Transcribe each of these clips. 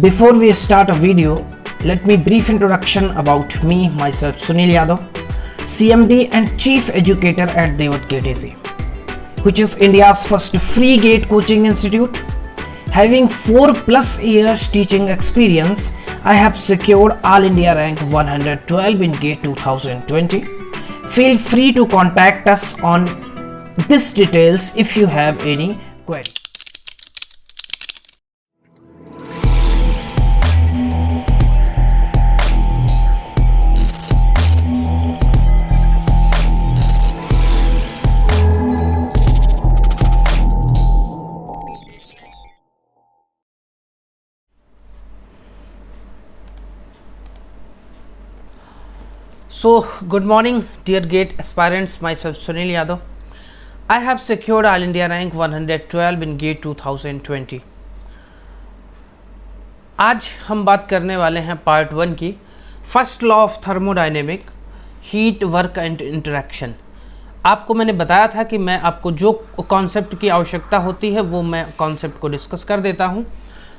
Before we start a video, let me brief introduction about me, myself Sunil Yadav, CMD and Chief Educator at Devat GATE, which is India's first free GATE coaching institute. Having 4+ years teaching experience, I have secured All India rank 112 in GATE 2020. Feel free to contact us on these details if you have any query. So, good morning dear GATE aspirants, myself Sunil Yadav. I have secured All India rank 112 in GATE 2020. आज हम बात करने वाले हैं part 1 की, first law of thermodynamic, heat work and interaction. आपको मैंने बताया था कि मैं आपको जो कॉन्सेप्ट की आवश्यकता होती है वो मैं कॉन्सेप्ट को डिस्कस कर देता हूँ।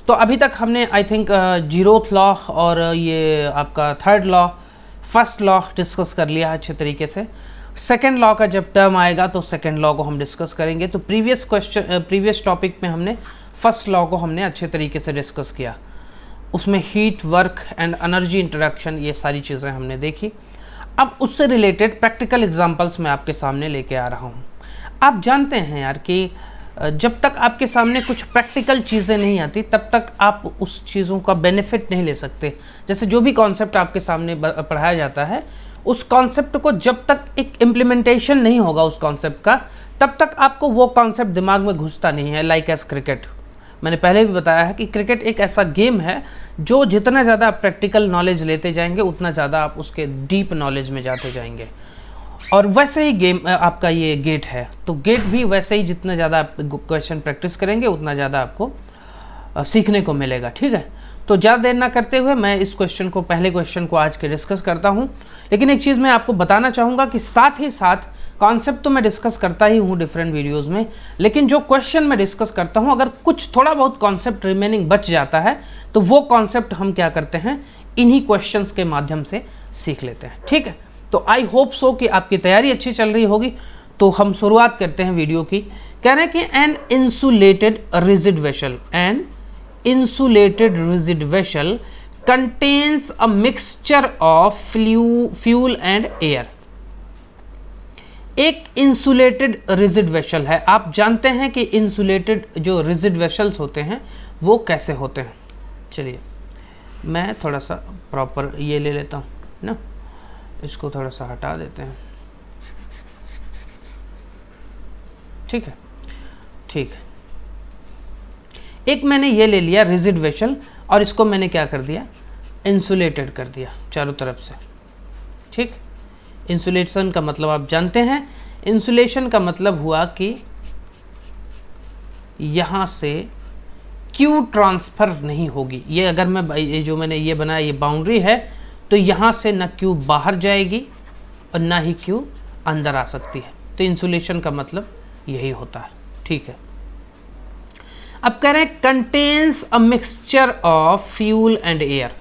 तो अभी तक हमने आई थिंक 0th लॉ और ये आपका 3rd law, first law discuss कर लिया है अच्छे तरीके से। सेकेंड लॉ का जब टर्म आएगा तो सेकेंड लॉ को हम डिस्कस करेंगे। तो प्रीवियस टॉपिक में हमने फर्स्ट लॉ को हमने अच्छे तरीके से डिस्कस किया, उसमें heat work and energy interaction ये सारी चीज़ें हमने देखी। अब उससे रिलेटेड प्रैक्टिकल एग्जांपल्स मैं आपके सामने लेके आ रहा हूँ। आप जानते हैं यार कि जब तक आपके सामने कुछ प्रैक्टिकल चीज़ें नहीं आती तब तक आप उस चीज़ों का बेनिफिट नहीं ले सकते। जैसे जो भी कॉन्सेप्ट आपके सामने पढ़ाया जाता है, उस कॉन्सेप्ट को जब तक एक इम्प्लीमेंटेशन नहीं होगा उस कॉन्सेप्ट का, तब तक आपको वो कॉन्सेप्ट दिमाग में घुसता नहीं है। लाइक एज क्रिकेट, मैंने पहले भी बताया है कि क्रिकेट एक ऐसा गेम है जो जितना ज़्यादा आप प्रैक्टिकल नॉलेज लेते जाएंगे उतना ज़्यादा आप उसके डीप नॉलेज में जाते जाएंगे। और वैसे ही गेम आपका ये गेट है, तो गेट भी वैसे ही जितना ज़्यादा आप क्वेश्चन प्रैक्टिस करेंगे उतना ज़्यादा आपको सीखने को मिलेगा। ठीक है, तो ज़्यादा देर ना करते हुए मैं इस पहले क्वेश्चन को आज के डिस्कस करता हूँ। लेकिन एक चीज़ मैं आपको बताना चाहूँगा कि साथ ही साथ कॉन्सेप्ट तो मैं डिस्कस करता ही हूँ डिफरेंट वीडियोज़ में, लेकिन जो क्वेश्चन मैं डिस्कस करता हूँ अगर कुछ थोड़ा बहुत कॉन्सेप्ट रिमेनिंग बच जाता है तो वो कॉन्सेप्ट हम क्या करते हैं, इन्हीं क्वेश्चंस के माध्यम से सीख लेते हैं। ठीक है, तो आई होप सो कि आपकी तैयारी अच्छी चल रही होगी। तो हम शुरुआत करते हैं वीडियो की। कह रहे हैं कि an insulated rigid vessel contains a mixture of fuel and air. एक इंसुलेटेड रिजिड वेसल है। आप जानते हैं कि इंसुलेटेड जो रिजिड वेसल्स होते हैं वो कैसे होते हैं। चलिए मैं थोड़ा सा प्रॉपर ये ले लेता हूँ ना, इसको थोड़ा सा हटा देते हैं। ठीक है, ठीक है। एक मैंने ये ले लिया रिजिड वेसल और इसको मैंने क्या कर दिया, इंसुलेटेड कर दिया चारों तरफ से। ठीक, इंसुलेशन का मतलब आप जानते हैं, इंसुलेशन का मतलब हुआ कि यहाँ से क्यू ट्रांसफ़र नहीं होगी। ये अगर मैं ये जो मैंने ये बनाया ये बाउंड्री है, तो यहाँ से ना क्यू बाहर जाएगी और ना ही क्यू अंदर आ सकती है। तो इंसुलेशन का मतलब यही होता है। ठीक है, अब कह रहे हैं contains a mixture of fuel and air.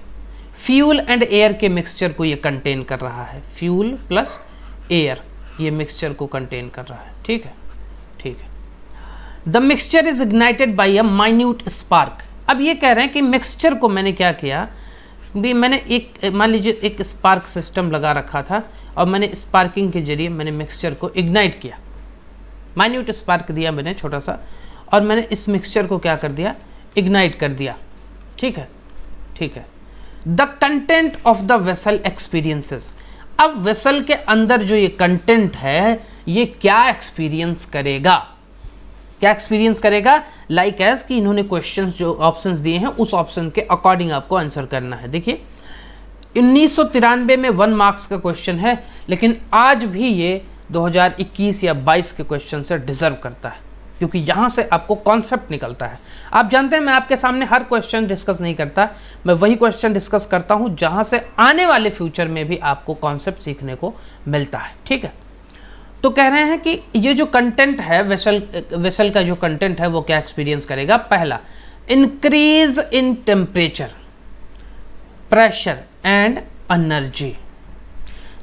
Fuel and air के मिक्सचर को ये कंटेन कर रहा है, फ्यूल प्लस एयर ये मिक्सचर को कंटेन कर रहा है। ठीक है, ठीक है। The mixture is ignited by a minute spark. अब ये कह रहे हैं कि मिक्सचर को मैंने क्या किया, भी मैंने एक मान लीजिए एक स्पार्क सिस्टम लगा रखा था और मैंने स्पार्किंग के जरिए मैंने मिक्सचर को इग्नाइट किया, माइन्यूट स्पार्क दिया मैंने छोटा सा, और मैंने इस मिक्सचर को क्या कर दिया, इग्नाइट कर दिया। ठीक है, ठीक है। The content of the vessel experiences. अब वेसल के अंदर जो ये कंटेंट है ये क्या एक्सपीरियंस करेगा, क्या एक्सपीरियंस करेगा, लाइक एज कि इन्होंने क्वेश्चंस जो ऑप्शंस दिए हैं उस ऑप्शन के अकॉर्डिंग आपको आंसर करना है। देखिए 1993 में 1 मार्क्स का क्वेश्चन है, लेकिन आज भी ये 2021 या 22 के क्वेश्चन से डिजर्व करता है, क्योंकि यहाँ से आपको कॉन्सेप्ट निकलता है। आप जानते हैं मैं आपके सामने हर क्वेश्चन डिस्कस नहीं करता, मैं वही क्वेश्चन डिस्कस करता हूँ जहाँ से आने वाले फ्यूचर में भी आपको कॉन्सेप्ट सीखने को मिलता है। ठीक है, तो कह रहे हैं कि ये जो कंटेंट है वेसल का जो कंटेंट है वो क्या एक्सपीरियंस करेगा। पहला, increase in temperature, pressure and energy.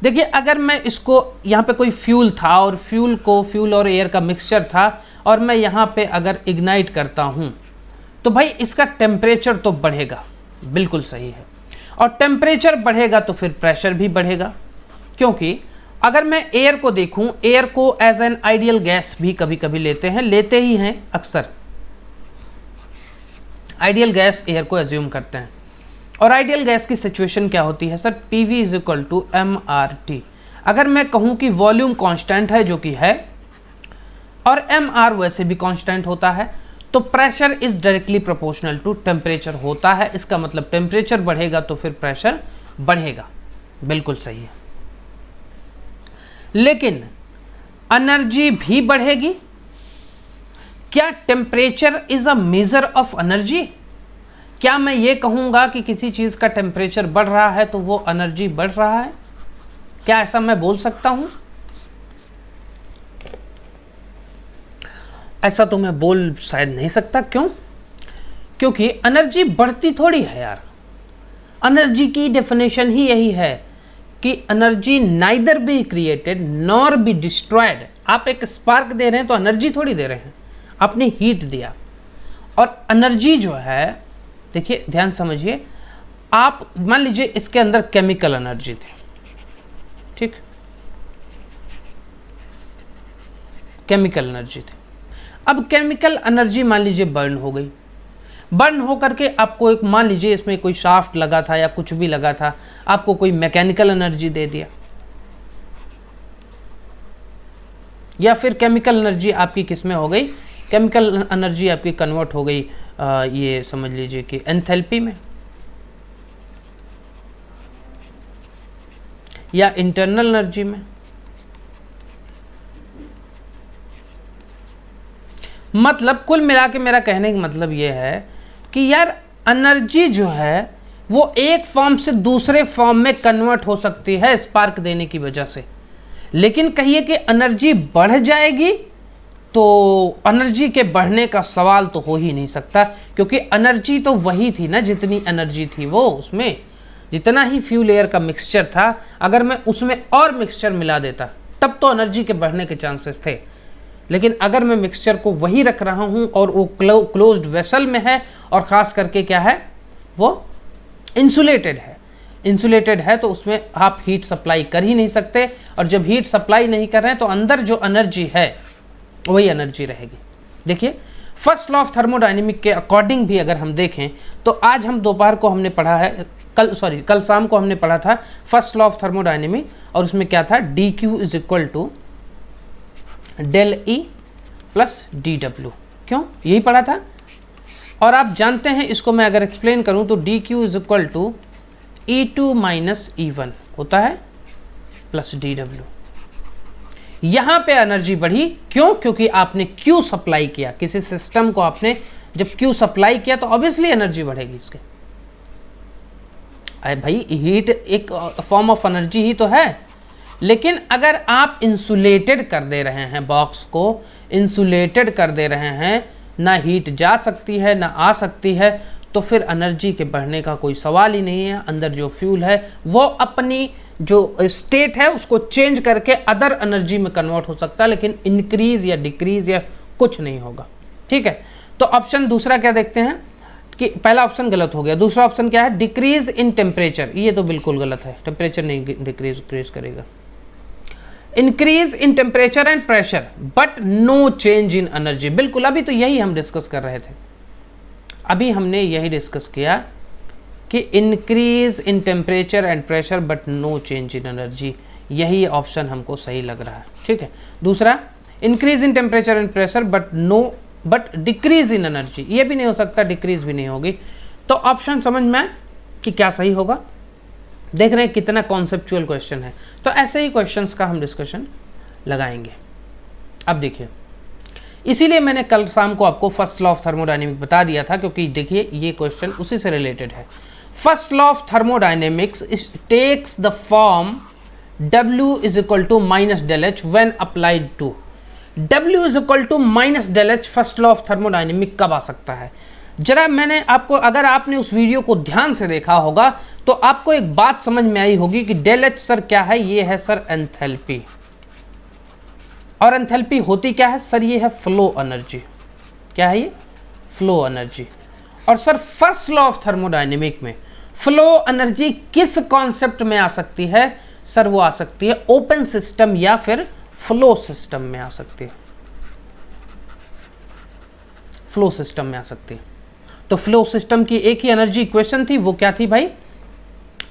देखिए अगर मैं इसको यहाँ पे कोई फ्यूल था और फ्यूल और एयर का मिक्सचर था और मैं यहाँ पे अगर इग्नाइट करता हूँ तो भाई इसका टेम्परेचर तो बढ़ेगा, बिल्कुल सही है। और टेम्परेचर बढ़ेगा तो फिर प्रेशर भी बढ़ेगा, क्योंकि अगर मैं एयर को देखूं, एयर को एज एन आइडियल गैस भी कभी कभी लेते ही हैं अक्सर, आइडियल गैस एयर को एज्यूम करते हैं। और आइडियल गैस की सिचुएशन क्या होती है sir? PV is equal to MRT। अगर मैं कहूं कि वॉल्यूम कांस्टेंट है, जो कि है, और MR वैसे भी कांस्टेंट होता है, तो pressure is directly proportional to temperature होता है। इसका मतलब टेम्परेचर बढ़ेगा तो फिर प्रेशर बढ़ेगा, बिल्कुल सही है। लेकिन एनर्जी भी बढ़ेगी। क्या temperature is a measure of energy? क्या मैं ये कहूंगा कि किसी चीज का टेम्परेचर बढ़ रहा है तो वो एनर्जी बढ़ रहा है? क्या ऐसा मैं बोल सकता हूं? ऐसा तो मैं बोल शायद नहीं सकता। क्यों? क्योंकि एनर्जी बढ़ती थोड़ी है यार। एनर्जी की डेफिनेशन ही यही है कि energy neither be created nor be destroyed. आप एक स्पार्क दे रहे हैं तो एनर्जी थोड़ी दे रहे हैं, आपने हीट दिया। और एनर्जी जो है, देखिए ध्यान समझिए, आप मान लीजिए इसके अंदर केमिकल एनर्जी थी, ठीक, केमिकल एनर्जी थी। अब केमिकल एनर्जी मान लीजिए बर्न हो गई, बर्न होकर के आपको एक, मान लीजिए इसमें कोई शाफ्ट लगा था या कुछ भी लगा था, आपको कोई मैकेनिकल एनर्जी दे दिया, या फिर केमिकल एनर्जी आपकी किसमें हो गई? केमिकल एनर्जी आपकी कन्वर्ट हो गई ये समझ लीजिए कि एंथैल्पी में, या इंटरनल एनर्जी में। मतलब कुल मिला के मेरा कहने का मतलब ये है कि यार एनर्जी जो है वो एक फॉर्म से दूसरे फॉर्म में कन्वर्ट हो सकती है स्पार्क देने की वजह से। लेकिन कहिए कि एनर्जी बढ़ जाएगी तो एनर्जी के बढ़ने का सवाल तो हो ही नहीं सकता, क्योंकि एनर्जी तो वही थी ना जितनी एनर्जी थी वो उसमें, जितना ही फ्यूल एयर का मिक्सचर था, अगर मैं उसमें और मिक्सचर मिला देता तब तो एनर्जी के बढ़ने के चांसेस थे। लेकिन अगर मैं मिक्सचर को वही रख रहा हूं और वो क्लोज्ड वेसल में है और ख़ास करके क्या है, वो इंसुलेटेड है, इंसुलेटेड है, तो उसमें आप हीट सप्लाई कर ही नहीं सकते। और जब हीट सप्लाई नहीं कर रहे हैं तो अंदर जो एनर्जी है वही एनर्जी रहेगी। देखिए फर्स्ट लॉ ऑफ थर्मोडायनेमिक के अकॉर्डिंग भी अगर हम देखें तो आज हम दोपहर को हमने पढ़ा है, कल शाम को हमने पढ़ा था फर्स्ट लॉ ऑफ थर्मोडायनेमिक, और उसमें क्या था? dQ is equal to del E plus DW। क्यों? यही पढ़ा था। और आप जानते हैं, इसको मैं अगर एक्सप्लेन करूं तो dQ is equal to E2 minus E1 होता है प्लस DW। यहां पे एनर्जी बढ़ी, क्यों? क्योंकि आपने Q सप्लाई किया किसी सिस्टम को, आपने जब Q सप्लाई किया तो ऑब्वियसली एनर्जी बढ़ेगी इसके। अरे भाई हीट एक फॉर्म ऑफ एनर्जी ही तो है। लेकिन अगर आप इंसुलेटेड कर दे रहे हैं, बॉक्स को इंसुलेटेड कर दे रहे हैं, ना हीट जा सकती है ना आ सकती है, तो फिर एनर्जी के बढ़ने का कोई सवाल ही नहीं है। अंदर जो फ्यूल है वो अपनी जो स्टेट है उसको चेंज करके अदर एनर्जी में कन्वर्ट हो सकता है, लेकिन इंक्रीज या डिक्रीज या कुछ नहीं होगा। ठीक है, तो ऑप्शन दूसरा क्या देखते हैं कि पहला ऑप्शन गलत हो गया। दूसरा ऑप्शन क्या है? Decrease in temperature. ये तो बिल्कुल गलत है, टेम्परेचर नहीं डिक्रीज करेगा। Increase in temperature and pressure but no change in energy. बिल्कुल, अभी तो यही हम डिस्कस कर रहे थे, अभी हमने यही डिस्कस किया कि increase in temperature and pressure but no change in energy, यही ऑप्शन हमको सही लग रहा है। ठीक है, दूसरा increase in temperature and pressure but decrease in energy, ये भी नहीं हो सकता, डिक्रीज भी नहीं होगी। तो ऑप्शन समझ में आए कि क्या सही होगा? देख रहे हैं कितना कॉन्सेप्चुअल क्वेश्चन है। तो ऐसे ही क्वेश्चंस का हम डिस्कशन लगाएंगे। अब देखिए, इसीलिए मैंने कल शाम को आपको फर्स्ट लॉ ऑफ थर्मोडायनेमिक्स बता दिया था, क्योंकि देखिए ये क्वेश्चन उसी से रिलेटेड है। First law of thermodynamics takes the form W is equal to minus del H when applied to. W is equal to minus del H first law of thermodynamic कब आ सकता है? जरा मैंने आपको, अगर आपने उस वीडियो को ध्यान से देखा होगा तो आपको एक बात समझ में आई होगी कि डेल एच सर क्या है, ये है सर एंथैल्पी। और एंथैल्पी होती क्या है सर, ये है फ्लो एनर्जी। क्या है ये? Flow energy. और sir first law of thermodynamic में फ्लो एनर्जी किस कॉन्सेप्ट में आ सकती है सर? वो आ सकती है ओपन सिस्टम या फिर फ्लो सिस्टम में आ सकती है। फ्लो सिस्टम में आ सकती है। तो फ्लो सिस्टम की एक ही एनर्जी इक्वेशन थी, वो क्या थी भाई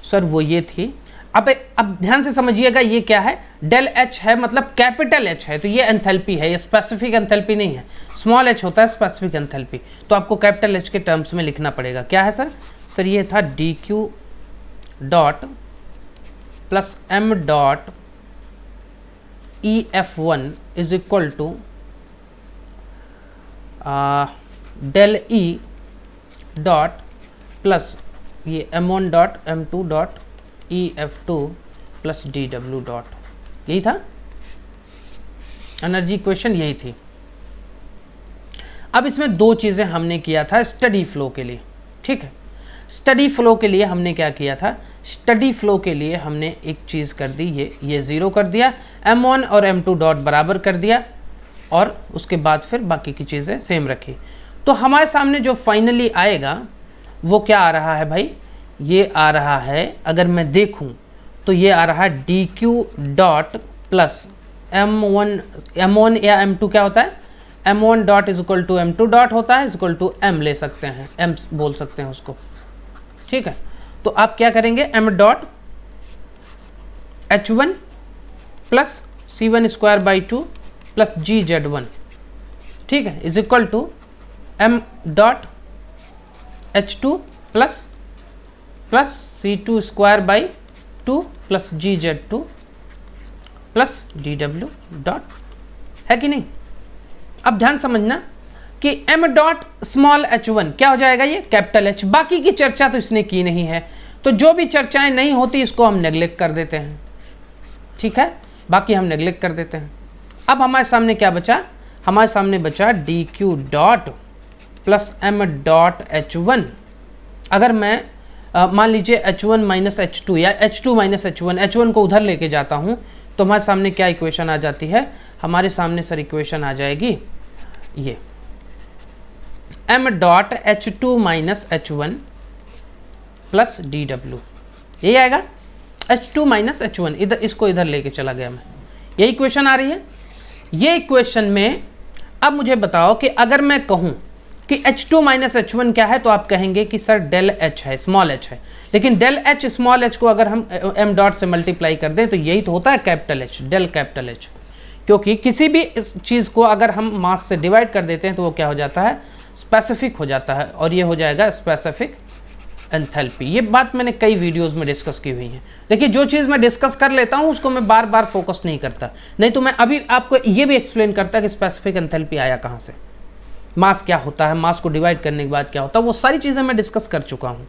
सर? वो ये थी। अब ध्यान से समझिएगा, ये क्या है? डेल एच है, मतलब कैपिटल एच है, तो ये एंथैल्पी है, ये स्पेसिफिक एंथैल्पी नहीं है। स्मॉल एच होता है स्पेसिफिक एंथैल्पी, तो आपको कैपिटल एच के टर्म्स में लिखना पड़ेगा। क्या है सर? सर ये था D Q dot plus M dot E F one is equal to del E dot plus ये m1 dot m2 dot EF2 plus DW dot. यही था एनर्जी इक्वेशन, यही थी। अब इसमें दो चीज़ें हमने किया था स्टडी फ्लो के लिए, ठीक है। स्टडी फ्लो के लिए हमने क्या किया था? स्टडी फ्लो के लिए हमने एक चीज़ कर दी, ये ज़ीरो कर दिया, m1 और m2 डॉट बराबर कर दिया, और उसके बाद फिर बाकी की चीज़ें सेम रखी। तो हमारे सामने जो फाइनली आएगा वो क्या आ रहा है भाई? ये आ रहा है, अगर मैं देखूं तो ये आ रहा है D Q dot plus m1 या m2 क्या होता है? m1 dot is equal to m2 dot होता है, इज इक्वल टू m ले सकते हैं, m बोल सकते हैं उसको, ठीक है। तो आप क्या करेंगे? m dot h1 plus c1 square by 2 plus gz1, ठीक है, is equal to m dot h2 plus c2 square by 2 plus gz2 प्लस dw डॉट, है कि नहीं? अब ध्यान समझना कि m डॉट स्मॉल h1 क्या हो जाएगा? ये कैपिटल H। बाकी की चर्चा तो इसने की नहीं है, तो जो भी चर्चाएं नहीं होती इसको हम नेग्लेक्ट कर देते हैं, ठीक है, बाकी हम नेग्लेक्ट कर देते हैं। अब हमारे सामने क्या बचा? हमारे सामने बचा D Q dot plus m dot h1। अगर मैं मान लीजिए h1 माइनस h2 या h2 माइनस h1 को उधर लेके जाता हूँ, तो हमारे सामने क्या इक्वेशन आ जाती है? हमारे सामने सर इक्वेशन आ जाएगी ये m dot h2 minus h1 plus dw, यही आएगा। h2 माइनस h1, इधर इसको इधर लेके चला गया मैं, ये इक्वेशन आ रही है। ये इक्वेशन में अब मुझे बताओ कि अगर मैं कहूँ कि h2 माइनस h1 क्या है, तो आप कहेंगे कि सर डेल h है, स्मॉल h है। लेकिन डेल h स्मॉल h को अगर हम m डॉट से मल्टीप्लाई कर दें तो यही तो होता है capital H, del capital H। क्योंकि किसी भी इस चीज़ को अगर हम मास से डिवाइड कर देते हैं तो वो क्या हो जाता है? स्पेसिफिक हो जाता है, और ये हो जाएगा स्पेसिफिक एंथैल्पी। ये बात मैंने कई वीडियोस में डिस्कस की हुई है। देखिए, जो चीज़ मैं डिस्कस कर लेता हूँ उसको मैं बार बार फोकस नहीं करता, नहीं तो मैं अभी आपको ये भी एक्सप्लेन करता कि स्पेसिफिक एंथैल्पी आया कहाँ से, मास क्या होता है, मास को डिवाइड करने के बाद क्या होता है, वो सारी चीज़ें मैं डिस्कस कर चुका हूँ।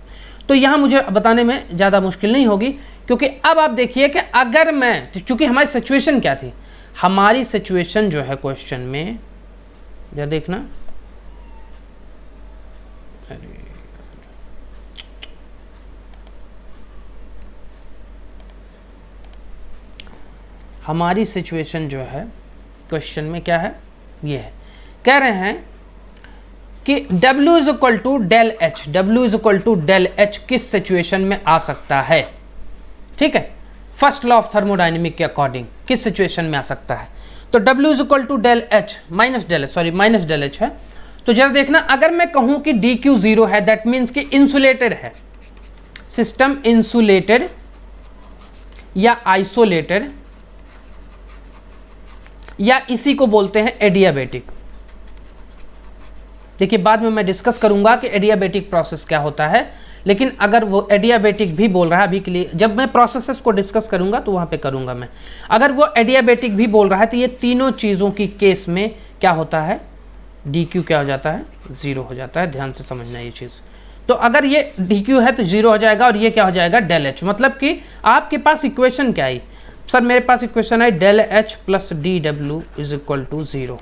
तो यहाँ मुझे बताने में ज़्यादा मुश्किल नहीं होगी, क्योंकि अब आप देखिए कि अगर मैं, चूँकि हमारी सिचुएशन क्या थी, हमारी सिचुएशन जो है क्वेश्चन में, या देखना, हमारी सिचुएशन जो है क्वेश्चन में क्या है? ये है, कह रहे हैं कि W is equal to del H, W is equal to del H किस सिचुएशन में आ सकता है, ठीक है। फर्स्ट लॉ ऑफ थर्मोडायनेमिक के अकॉर्डिंग किस सिचुएशन में आ सकता है? तो W is equal to del H minus del H, sorry minus del H है। तो जरा देखना, अगर मैं कहूं कि डी क्यू जीरो है, दैट मीन्स कि इंसुलेटेड है, सिस्टम इंसुलेटेड या आइसोलेटेड, या इसी को बोलते हैं एडियाबेटिक। देखिए, बाद में मैं डिस्कस करूंगा कि एडियाबेटिक प्रोसेस क्या होता है, लेकिन अगर वो एडियाबेटिक भी बोल रहा है, अभी के लिए जब मैं प्रोसेसेस को डिस्कस करूंगा तो वहां पे करूंगा मैं, अगर वो एडियाबेटिक भी बोल रहा है तो ये तीनों चीज़ों की केस में क्या होता है? डी क्यू क्या हो जाता है? ज़ीरो हो जाता है। ध्यान से समझना ये चीज़। तो अगर ये डी क्यू है तो ज़ीरो हो जाएगा, और ये क्या हो जाएगा? Del h. मतलब कि आपके पास इक्वेशन क्या आई? सर मेरे पास इक्वेशन है डेल एच प्लस डी डब्ल्यू इज इक्वल टू ज़ीरो।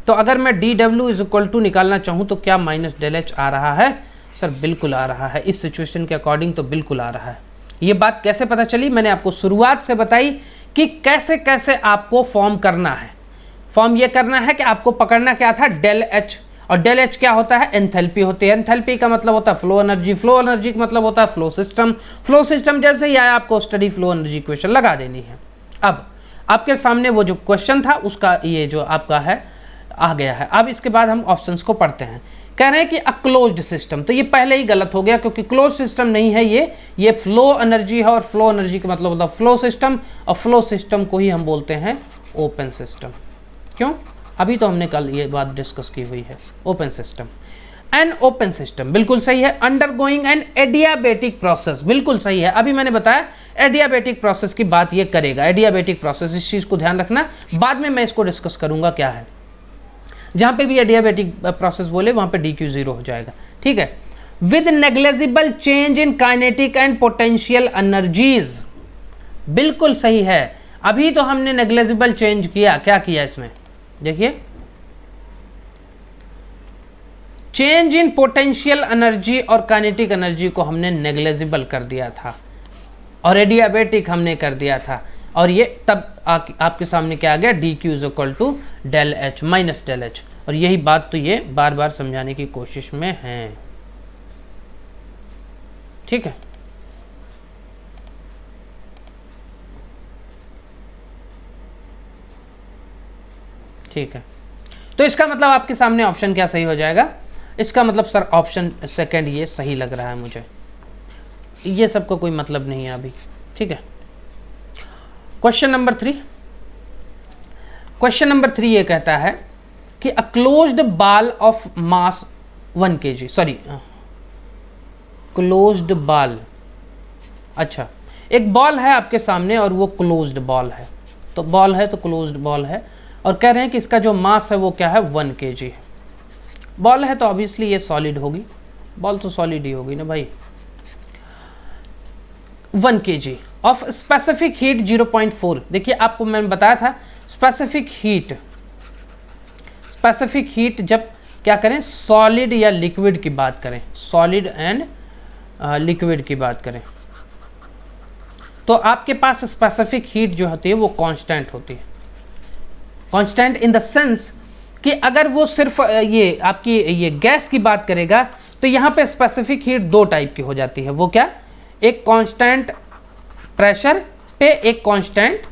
तो अगर मैं डी डब्ल्यू इज इक्वल टू निकालना चाहूँ तो क्या माइनस डेल एच आ रहा है? सर बिल्कुल आ रहा है, इस सिचुएशन के अकॉर्डिंग तो बिल्कुल आ रहा है। ये बात कैसे पता चली? मैंने आपको शुरुआत से बताई कि कैसे कैसे आपको फॉर्म करना है। फॉर्म ये करना है कि आपको पकड़ना क्या था? डेल एच, और डेल एच क्या होता है? एंथैल्पी होती है। एंथैल्पी का मतलब होता है फ्लो एनर्जी, फ्लो एनर्जी का मतलब होता है फ्लो सिस्टम। फ्लो सिस्टम जैसे ही आया आपको स्टडी फ्लो एनर्जी इक्वेशन लगा देनी है। अब आपके सामने वो जो क्वेश्चन था उसका ये जो आपका है आ गया है। अब इसके बाद हम ऑप्शंस को पढ़ते हैं। कह रहे हैं कि अ क्लोज्ड सिस्टम, तो ये पहले ही गलत हो गया क्योंकि क्लोज सिस्टम नहीं है, ये फ्लो एनर्जी है, और फ्लो एनर्जी का मतलब होता है फ्लो सिस्टम, और फ्लो सिस्टम को ही हम बोलते हैं ओपन सिस्टम। क्यों? अभी तो हमने कल ये बात डिस्कस की हुई है। Open system, an open system बिल्कुल सही है। अंडरगोइंग एन एडियाबेटिक प्रोसेस बिल्कुल सही है। अभी मैंने बताया एडियाबेटिक प्रोसेस की बात ये करेगा। एडियाबेटिक प्रोसेस, इस चीज़ को ध्यान रखना, बाद में मैं इसको डिस्कस करूंगा क्या है। जहां पे भी एडियाबेटिक प्रोसेस बोले वहां पे DQ 0 हो जाएगा, ठीक है। With negligible change in kinetic and potential energies बिल्कुल सही है। अभी तो हमने नेग्लेजिबल चेंज किया, क्या किया इसमें देखिए, चेंज इन पोटेंशियल एनर्जी और काइनेटिक एनर्जी को हमने नेग्लेजिबल कर दिया था और एडियाबेटिक हमने कर दिया था, और ये तब आपके सामने क्या आ गया? DQ is equal to del H minus del h. और यही बात तो ये बार बार समझाने की कोशिश में है, ठीक है। ठीक है, तो इसका मतलब आपके सामने ऑप्शन क्या सही हो जाएगा? इसका मतलब सर ऑप्शन सेकंड ये सही लग रहा है मुझे, ये सबका कोई मतलब नहीं है अभी, ठीक है। क्वेश्चन नंबर 3, क्वेश्चन नंबर 3 ये कहता है कि a closed ball of mass 1 kg, sorry closed ball, अच्छा एक बॉल है आपके सामने और वो क्लोज्ड बॉल है, तो बॉल है तो क्लोज्ड बॉल है, और कह रहे हैं कि इसका जो मास है वो क्या है? 1 kg। बॉल है तो ऑब्वियसली ये सॉलिड होगी, बॉल तो सॉलिड ही होगी ना भाई। 1 kg ऑफ स्पेसिफिक हीट 0.4। देखिए आपको मैंने बताया था स्पेसिफिक हीट जब क्या करें? सॉलिड या लिक्विड की बात करें, सॉलिड एंड लिक्विड की बात करें, तो आपके पास स्पेसिफिक हीट जो होती है वो कांस्टेंट होती है। कांस्टेंट इन द सेंस कि अगर वो सिर्फ ये आपकी ये गैस की बात करेगा तो यहाँ पे स्पेसिफिक हीट 2 टाइप की हो जाती है। वो क्या? एक कांस्टेंट प्रेशर पे, एक कांस्टेंट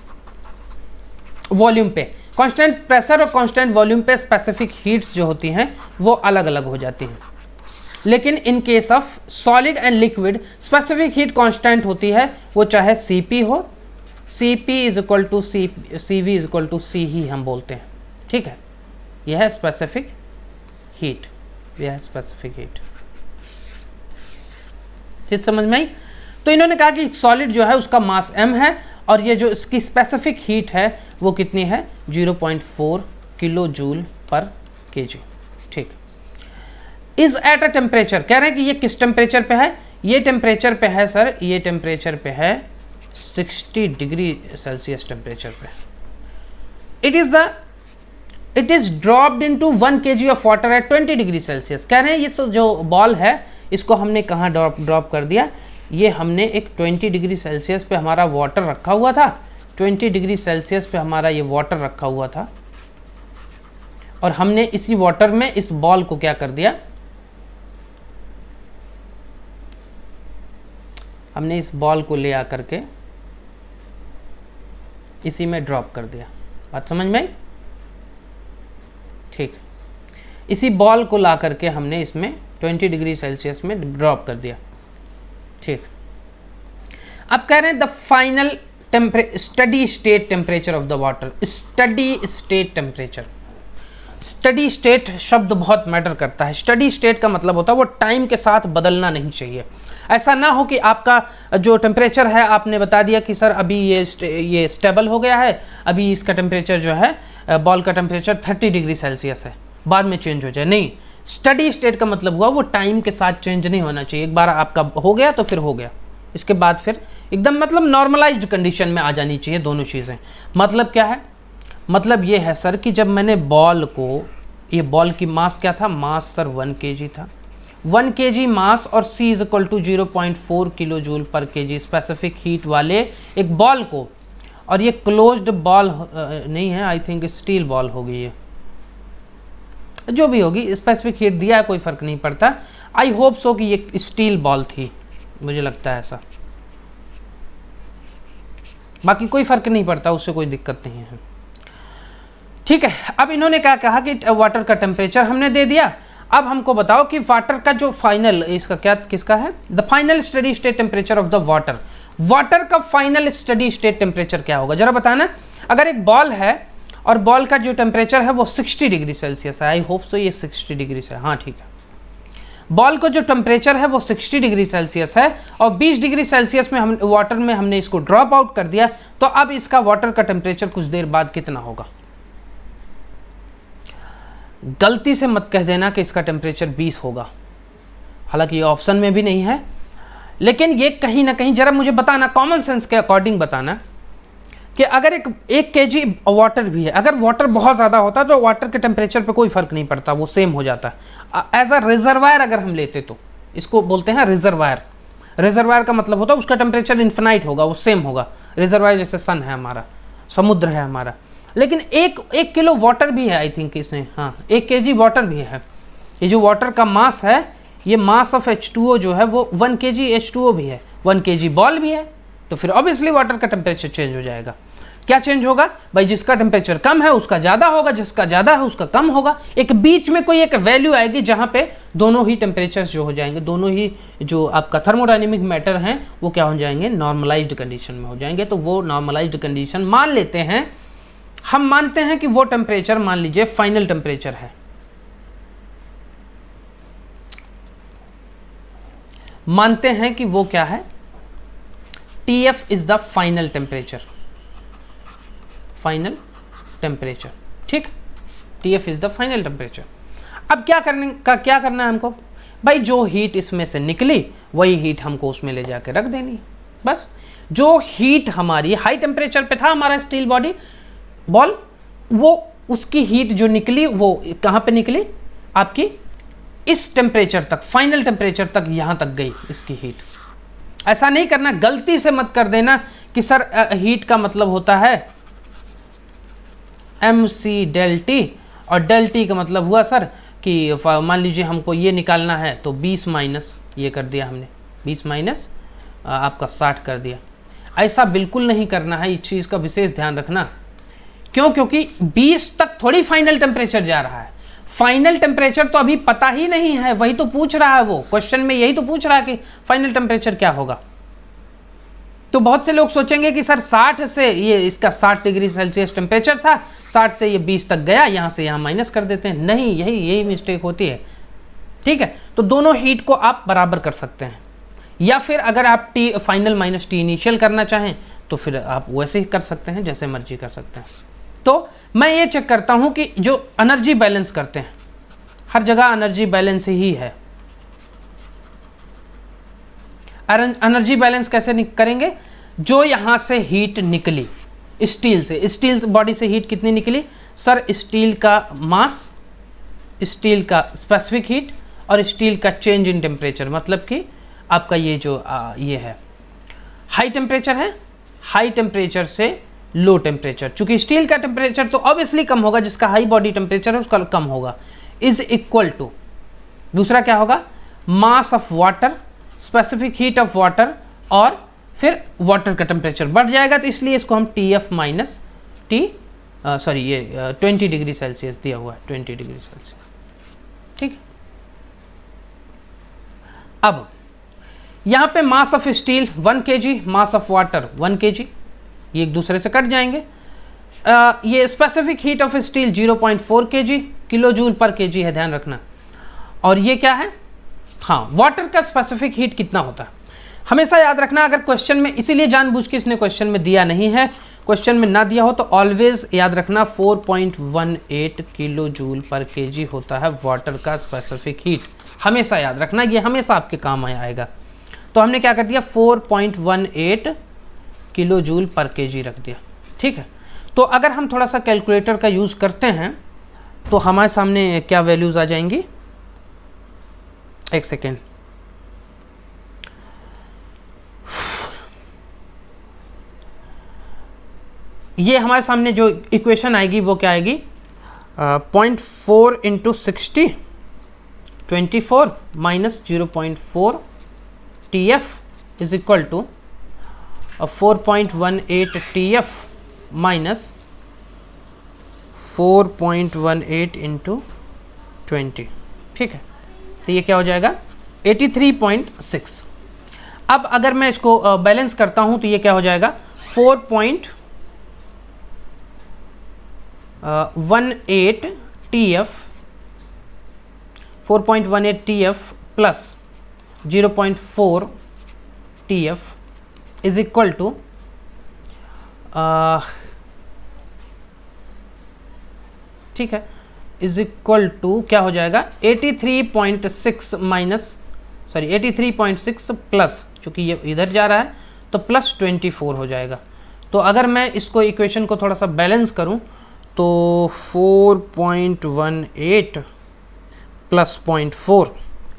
वॉल्यूम पे। कांस्टेंट प्रेशर और कांस्टेंट वॉल्यूम पे स्पेसिफिक हीट्स जो होती हैं वो अलग अलग हो जाती हैं, लेकिन in case of solid and liquid specific heat constant होती है, वो चाहे Cp हो, Cp is equal to Cv is equal to C ही हम बोलते हैं, ठीक है। यह है स्पेसिफिक हीट, यह है स्पेसिफिक हीट, चीज समझ में आई? तो इन्होंने कहा कि सॉलिड जो है उसका मास m है और ये जो इसकी स्पेसिफिक हीट है वो कितनी है? 0.4 किलो जूल पर kg, ठीक। इज एट अ टेम्परेचर, कह रहे हैं कि ये किस टेम्परेचर पे है? ये टेम्परेचर पे है सर, ये टेम्परेचर पे है 60 डिग्री सेल्सियस टेम्परेचर पे। It is dropped into 1 kg of water at 20 degree Celsius. कह रहे हैं ये जो बॉल है इसको हमने कहाँ ड्रॉप कर दिया? ये हमने एक 20 डिग्री सेल्सियस पे हमारा वाटर रखा हुआ था, 20 डिग्री सेल्सियस पे हमारा ये वाटर रखा हुआ था, और हमने इसी वाटर में इस बॉल को क्या कर दिया? हमने इस बॉल को ले आकर के इसी में ड्रॉप कर दिया। बात समझ में आई? ठीक, इसी बॉल को ला करके हमने इसमें 20 डिग्री सेल्सियस में ड्रॉप कर दिया, ठीक। अब कह रहे हैं the final steady state temperature of the water. Steady state temperature, steady state शब्द बहुत मैटर करता है। स्टडी स्टेट का मतलब होता है वो टाइम के साथ बदलना नहीं चाहिए। ऐसा ना हो कि आपका जो टेम्परेचर है आपने बता दिया कि सर अभी ये स्टेबल हो गया है, अभी इसका टेम्परेचर जो है बॉल का टेम्परेचर 30 डिग्री सेल्सियस है, बाद में चेंज हो जाए। नहीं, स्टडी स्टेट का मतलब हुआ वो टाइम के साथ चेंज नहीं होना चाहिए। एक बार आपका हो गया तो फिर हो गया, इसके बाद फिर एकदम मतलब नॉर्मलाइज्ड कंडीशन में आ जानी चाहिए दोनों चीज़ें। मतलब क्या है? मतलब ये है सर कि जब मैंने बॉल को ये बॉल की मास क्या था, मास सर 1 kg था, 1 kg मास और C is equal to 0.4 kilo joule पर kg स्पेसिफिक हीट वाले एक बॉल को, और ये क्लोज्ड बॉल नहीं है, आई थिंक स्टील बॉल होगी, ये जो भी होगी, स्पेसिफिक हीट दिया है, कोई फ़र्क नहीं पड़ता। आई होप सो कि ये स्टील बॉल थी, मुझे लगता है ऐसा, बाकी कोई फ़र्क नहीं पड़ता, उससे कोई दिक्कत नहीं है। ठीक है, अब इन्होंने क्या कहा कि वाटर का टेम्परेचर हमने दे दिया। अब हमको बताओ कि वाटर का जो फाइनल, इसका क्या किसका है, the final steady state temperature of the water. Water का फाइनल स्टडी स्टेट टेम्परेचर क्या होगा जरा बताना। अगर एक बॉल है और बॉल का जो टेम्परेचर है वो 60 डिग्री सेल्सियस है, आई होप सो ये 60 डिग्री से, हाँ ठीक है, बॉल का जो टेम्परेचर है वो 60 डिग्री सेल्सियस है और 20 डिग्री सेल्सियस में हम वाटर में हमने इसको ड्रॉप आउट कर दिया, तो अब इसका वाटर का टेम्परेचर कुछ देर बाद कितना होगा। गलती से मत कह देना कि इसका टेम्परेचर 20 होगा, हालांकि ये ऑप्शन में भी नहीं है, लेकिन ये कहीं ना कहीं जरा मुझे बताना, कॉमन सेंस के अकॉर्डिंग बताना कि अगर एक केजी वाटर भी है, अगर वाटर बहुत ज़्यादा होता तो वाटर के टेम्परेचर पे कोई फ़र्क नहीं पड़ता, वो सेम हो जाता है। एज अ रिजर्वायर अगर हम लेते तो इसको बोलते हैं रिजर्वायर। रिजर्वायर का मतलब होता है उसका टेम्परेचर इन्फिनाइट होगा, वो सेम होगा। रिजर्वायर जैसे सन है हमारा, समुद्र है हमारा, लेकिन एक किलो वाटर भी है, आई थिंक इसमें, हाँ 1 kg वाटर भी है। ये जो वाटर का मास है, ये मास ऑफ H2O जो है वो 1 kg H2O भी है, 1 kg बॉल भी है, तो फिर ऑब्वियसली वाटर का टेम्परेचर चेंज हो जाएगा। क्या चेंज होगा भाई, जिसका टेम्परेचर कम है उसका ज़्यादा होगा, जिसका ज़्यादा है उसका कम होगा। एक बीच में कोई एक वैल्यू आएगी जहाँ पे दोनों ही टेम्परेचर्स जो हो जाएंगे, दोनों ही जो आपका थर्मोडायनेमिक मैटर हैं वो क्या हो जाएंगे, नॉर्मलाइज्ड कंडीशन में हो जाएंगे। तो वो नॉर्मलाइज्ड कंडीशन मान लेते हैं, हम मानते हैं कि वो टेम्परेचर मान लीजिए फाइनल टेम्परेचर है, मानते हैं कि वो क्या है, TF is the final temperature, final temperature, ठीक, TF is the final temperature. अब क्या करना है हमको भाई, जो हीट इसमें से निकली वही हीट हमको उसमें ले जाके रख देनी है, बस। जो हीट हमारी हाई टेम्परेचर पे था हमारा स्टील बॉडी बॉल, वो उसकी हीट जो निकली वो कहाँ पे निकली, आपकी इस टेम्परेचर तक, फाइनल टेम्परेचर तक, यहाँ तक गई इसकी हीट। ऐसा नहीं करना, गलती से मत कर देना कि सर हीट का मतलब होता है MC del T, और del T का मतलब हुआ सर कि मान लीजिए हमको ये निकालना है तो 20 माइनस ये कर दिया हमने, 20 माइनस आपका 60 कर दिया। ऐसा बिल्कुल नहीं करना है, इस चीज़ का विशेष ध्यान रखना। क्यों? क्योंकि 20 तक थोड़ी फाइनल टेम्परेचर जा रहा है, फाइनल टेम्परेचर तो अभी पता ही नहीं है, वही तो पूछ रहा है वो क्वेश्चन में, यही तो पूछ रहा है कि फाइनल टेम्परेचर क्या होगा। तो बहुत से लोग सोचेंगे कि सर 60 से ये इसका 60 डिग्री सेल्सियस टेम्परेचर था, 60 से ये 20 तक गया, यहाँ से यहाँ माइनस कर देते हैं। नहीं, यही मिस्टेक होती है, ठीक है। तो दोनों हीट को आप बराबर कर सकते हैं, या फिर अगर आप T final minus T initial करना चाहें तो फिर आप वैसे ही कर सकते हैं, जैसे मर्जी कर सकते हैं। तो मैं ये चेक करता हूँ कि जो एनर्जी बैलेंस करते हैं, हर जगह एनर्जी बैलेंस ही है। एनर्जी बैलेंस कैसे करेंगे, जो यहाँ से हीट निकली स्टील से, स्टील बॉडी से हीट कितनी निकली सर, स्टील का मास, स्टील का स्पेसिफिक हीट और स्टील का चेंज इन टेम्परेचर, मतलब कि आपका ये जो ये है हाई टेम्परेचर है, हाई टेम्परेचर से लो टेम्परेचर, चूंकि स्टील का टेम्परेचर तो ऑब्वियसली कम होगा, जिसका हाई बॉडी टेम्परेचर है उसका कम होगा, इज इक्वल टू दूसरा क्या होगा, mass of water, specific heat of water, और फिर वाटर का टेम्परेचर बढ़ जाएगा, तो इसलिए इसको हम TF माइनस T, सॉरी ये 20 डिग्री सेल्सियस दिया हुआ है, 20 डिग्री सेल्सियस, ठीक। अब यहाँ पे mass of steel 1 kg, mass of water 1 kg, ये एक दूसरे से कट जाएंगे। ये specific heat of steel 0.4 kg, kilo joule पर kg है, ध्यान रखना। और ये क्या है, हाँ, वाटर का स्पेसिफिक हीट कितना होता है हमेशा याद रखना। अगर क्वेश्चन में, इसीलिए जानबूझ के इसने क्वेश्चन में दिया नहीं है, क्वेश्चन में ना दिया हो तो ऑलवेज याद रखना 4.18 किलो जूल पर kg होता है वाटर का स्पेसिफिक हीट, हमेशा याद रखना, ये हमेशा आपके काम आएगा। तो हमने क्या कर दिया, 4.18 किलो जूल पर kg रख दिया, ठीक है। तो अगर हम थोड़ा सा कैलकुलेटर का यूज़ करते हैं तो हमारे सामने क्या वैल्यूज़ आ जाएंगी, एक सेकेंड, ये हमारे सामने जो इक्वेशन आएगी वो क्या आएगी, 0.4 into 60 24 minus 0.4 TF is equal to 4.18 TF minus 4.18 into 20, ठीक है। तो ये क्या हो जाएगा 83.6। अब अगर मैं इसको बैलेंस करता हूँ तो ये क्या हो जाएगा 4.18 TF 4.18 TF plus 0.4 TF is equal to ठीक है, इज इक्वल टू क्या हो जाएगा 83.6 माइनस 83.6 प्लस, चूँकि ये इधर जा रहा है तो प्लस 24 हो जाएगा। तो अगर मैं इसको इक्वेशन को थोड़ा सा बैलेंस करूं तो 4.18 plus 0.4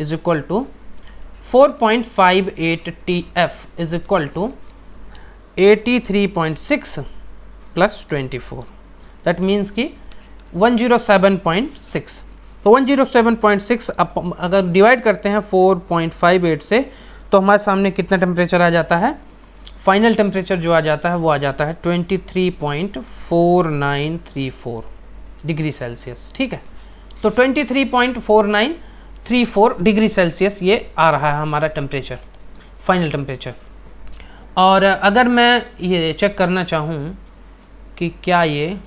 is equal to 4.58 TF is equal to 83.6 plus 24, that means कि 107.6। तो 107.6 अगर डिवाइड करते हैं 4.58 से तो हमारे सामने कितना टेम्परेचर आ जाता है, फाइनल टेम्परेचर जो आ जाता है वो आ जाता है 23.4934 डिग्री सेल्सियस, ठीक है। तो 23.4934 डिग्री सेल्सियस ये आ रहा है हमारा टेम्परेचर, फाइनल टेम्परेचर। और अगर मैं ये चेक करना चाहूँ कि क्या ये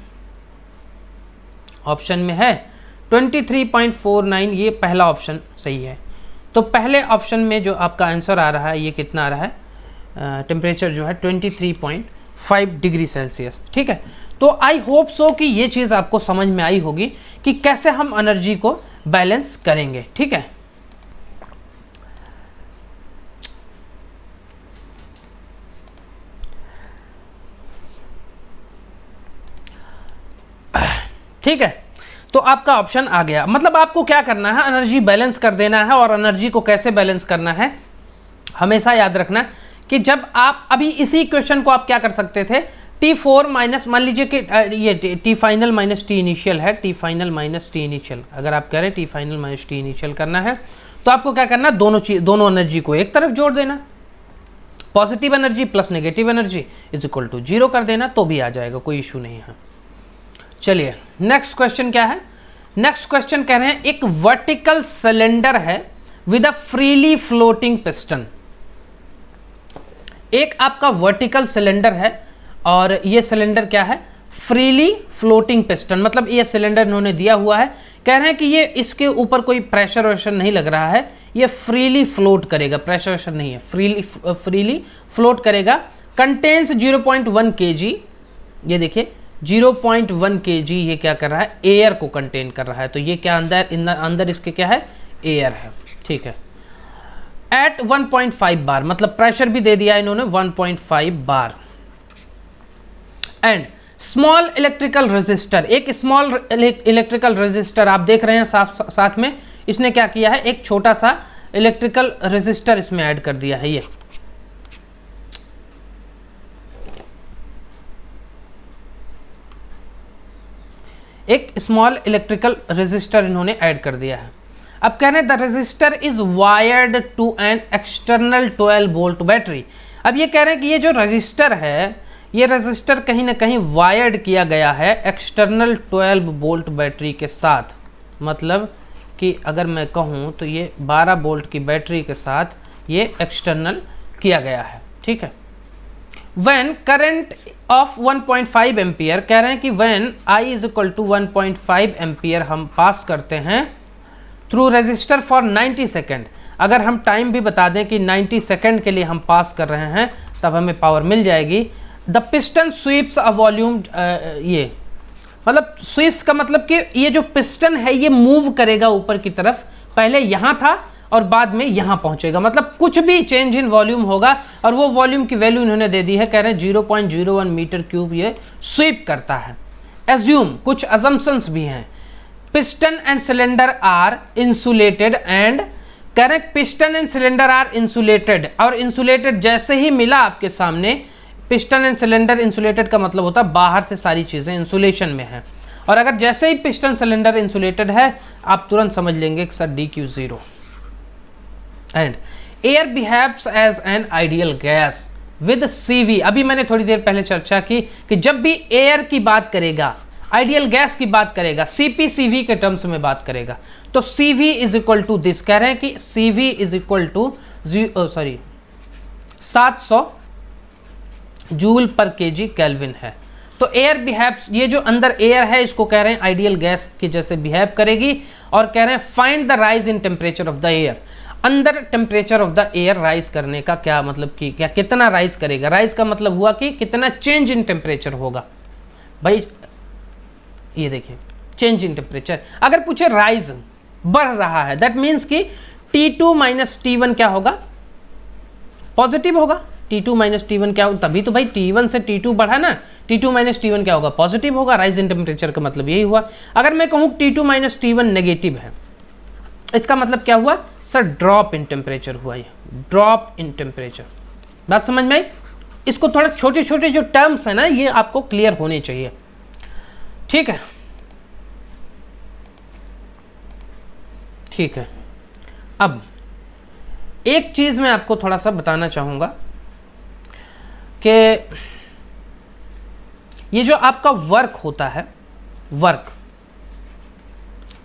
ऑप्शन में है 23.49, ये पहला ऑप्शन सही है। तो पहले ऑप्शन में जो आपका आंसर आ रहा है ये कितना आ रहा है, टेम्परेचर जो है 23.5 डिग्री सेल्सियस, ठीक है। तो आई होप सो कि ये चीज़ आपको समझ में आई होगी कि कैसे हम एनर्जी को बैलेंस करेंगे, ठीक है। ठीक है, तो आपका ऑप्शन आ गया। मतलब आपको क्या करना है, एनर्जी बैलेंस कर देना है। और एनर्जी को कैसे बैलेंस करना है, हमेशा याद रखना कि जब आप अभी इसी क्वेश्चन को आप क्या कर सकते थे, T4 माइनस, मान लीजिए कि ये T final minus T initial है, T final minus T initial, अगर आप कह रहे हैं T final minus T initial करना है तो आपको क्या करना, दोनों एनर्जी को एक तरफ जोड़ देना, positive energy plus negative energy is equal to 0 कर देना तो भी आ जाएगा, कोई इशू नहीं है। चलिए नेक्स्ट क्वेश्चन क्या है, नेक्स्ट क्वेश्चन कह रहे हैं एक वर्टिकल सिलेंडर है with a freely floating piston. एक आपका वर्टिकल सिलेंडर है और ये सिलेंडर क्या है, फ्रीली फ्लोटिंग पिस्टन, मतलब ये सिलेंडर इन्होंने दिया हुआ है, कह रहे हैं कि ये इसके ऊपर कोई प्रेशर वेशर नहीं लग रहा है, ये फ्रीली फ्लोट करेगा, प्रेशर वेशर नहीं है, फ्रीली फ्लोट करेगा। कंटेन्स 0.1 kg, ये देखिए 0.1 kg ये क्या कर रहा है, एयर को कंटेन कर रहा है। तो ये क्या अंदर इसके क्या है, एयर है, ठीक है। एट 1.5 बार, मतलब प्रेशर भी दे दिया इन्होंने 1.5 बार। एंड स्मॉल इलेक्ट्रिकल रेजिस्टर, एक स्मॉल इलेक्ट्रिकल रेजिस्टर आप देख रहे हैं साथ में इसने क्या किया है, एक छोटा सा इलेक्ट्रिकल रेजिस्टर इसमें ऐड कर दिया है। ये एक स्मॉल इलेक्ट्रिकल रेजिस्टर इन्होंने ऐड कर दिया है। अब कह रहे हैं the resistor is wired to an external 12 volt battery. अब ये कह रहे हैं कि ये जो रेजिस्टर है, ये रेजिस्टर कहीं ना कहीं वायर्ड किया गया है एक्सटर्नल 12 वोल्ट बैटरी के साथ। मतलब कि अगर मैं कहूँ तो ये 12 वोल्ट की बैटरी के साथ ये एक्सटर्नल किया गया है, ठीक है। When current of 1.5 एम्पियर, कह रहे हैं कि when I is equal to 1.5 ampere हम पास करते हैं थ्रू रेजिस्टर फॉर 90 सेकेंड। अगर हम टाइम भी बता दें कि 90 सेकेंड के लिए हम पास कर रहे हैं तब हमें पावर मिल जाएगी। The piston sweeps a volume, ये मतलब स्वीप्स का मतलब कि ये जो पिस्टन है ये मूव करेगा ऊपर की तरफ, पहले यहाँ था और बाद में यहाँ पहुँचेगा, मतलब कुछ भी चेंज इन वॉल्यूम होगा। और वो वॉल्यूम की वैल्यू इन्होंने दे दी है, कह रहे हैं 0.01 मीटर क्यूब ये स्वीप करता है। एज्यूम, कुछ अजम्पशंस भी हैं piston and cylinder are insulated and, correct, piston and cylinder are insulated, और इंसुलेटेड जैसे ही मिला आपके सामने, पिस्टन एंड सिलेंडर इंसुलेटेड का मतलब होता है बाहर से सारी चीजें इंसुलेशन में है, और अगर जैसे ही पिस्टन सिलेंडर इंसुलेटेड है आप तुरंत समझ लेंगे कि sir DQ0। And air behaves as an ideal gas with CV। अभी मैंने थोड़ी देर पहले चर्चा की कि जब भी एयर की बात करेगा, आइडियल गैस की बात करेगा, CP/CV के टर्म्स में बात करेगा, तो CV is equal to this, कह रहे हैं कि CV is equal to 700 joule पर kg केल्विन है। तो एयर बिहेव्स, ये जो अंदर एयर है इसको कह रहे हैं आइडियल गैस के जैसे बिहेव करेगी, और कह रहे हैं find the rise in temperature of the air. अंदर temperature of the air rise करने का क्या मतलब कि क्या, कितना राइज करेगा, राइज का मतलब हुआ कि कितना चेंज इन टेम्परेचर होगा। भाई ये देखिए चेंज इन टेम्परेचर, अगर पूछे राइज बढ़ रहा है, दैट मीन्स कि T2 माइनस T1 क्या होगा, पॉजिटिव होगा। T2 माइनस T1 क्या होगा, तभी तो भाई T1 से T2 बढ़ा ना, T2 माइनस T1 क्या होगा, पॉजिटिव होगा। राइज इन टेम्परेचर का मतलब यही हुआ। अगर मैं कहूँ T2 माइनस T1 नेगेटिव है, इसका मतलब क्या हुआ सर, ड्रॉप इन टेम्परेचर हुआ, ये ड्रॉप इन टेम्परेचर। बात समझ में आई? इसको थोड़ा छोटे छोटे जो टर्म्स है ना ये आपको क्लियर होने चाहिए, ठीक है, ठीक है। अब एक चीज मैं आपको थोड़ा सा बताना चाहूंगा कि ये जो आपका वर्क होता है, वर्क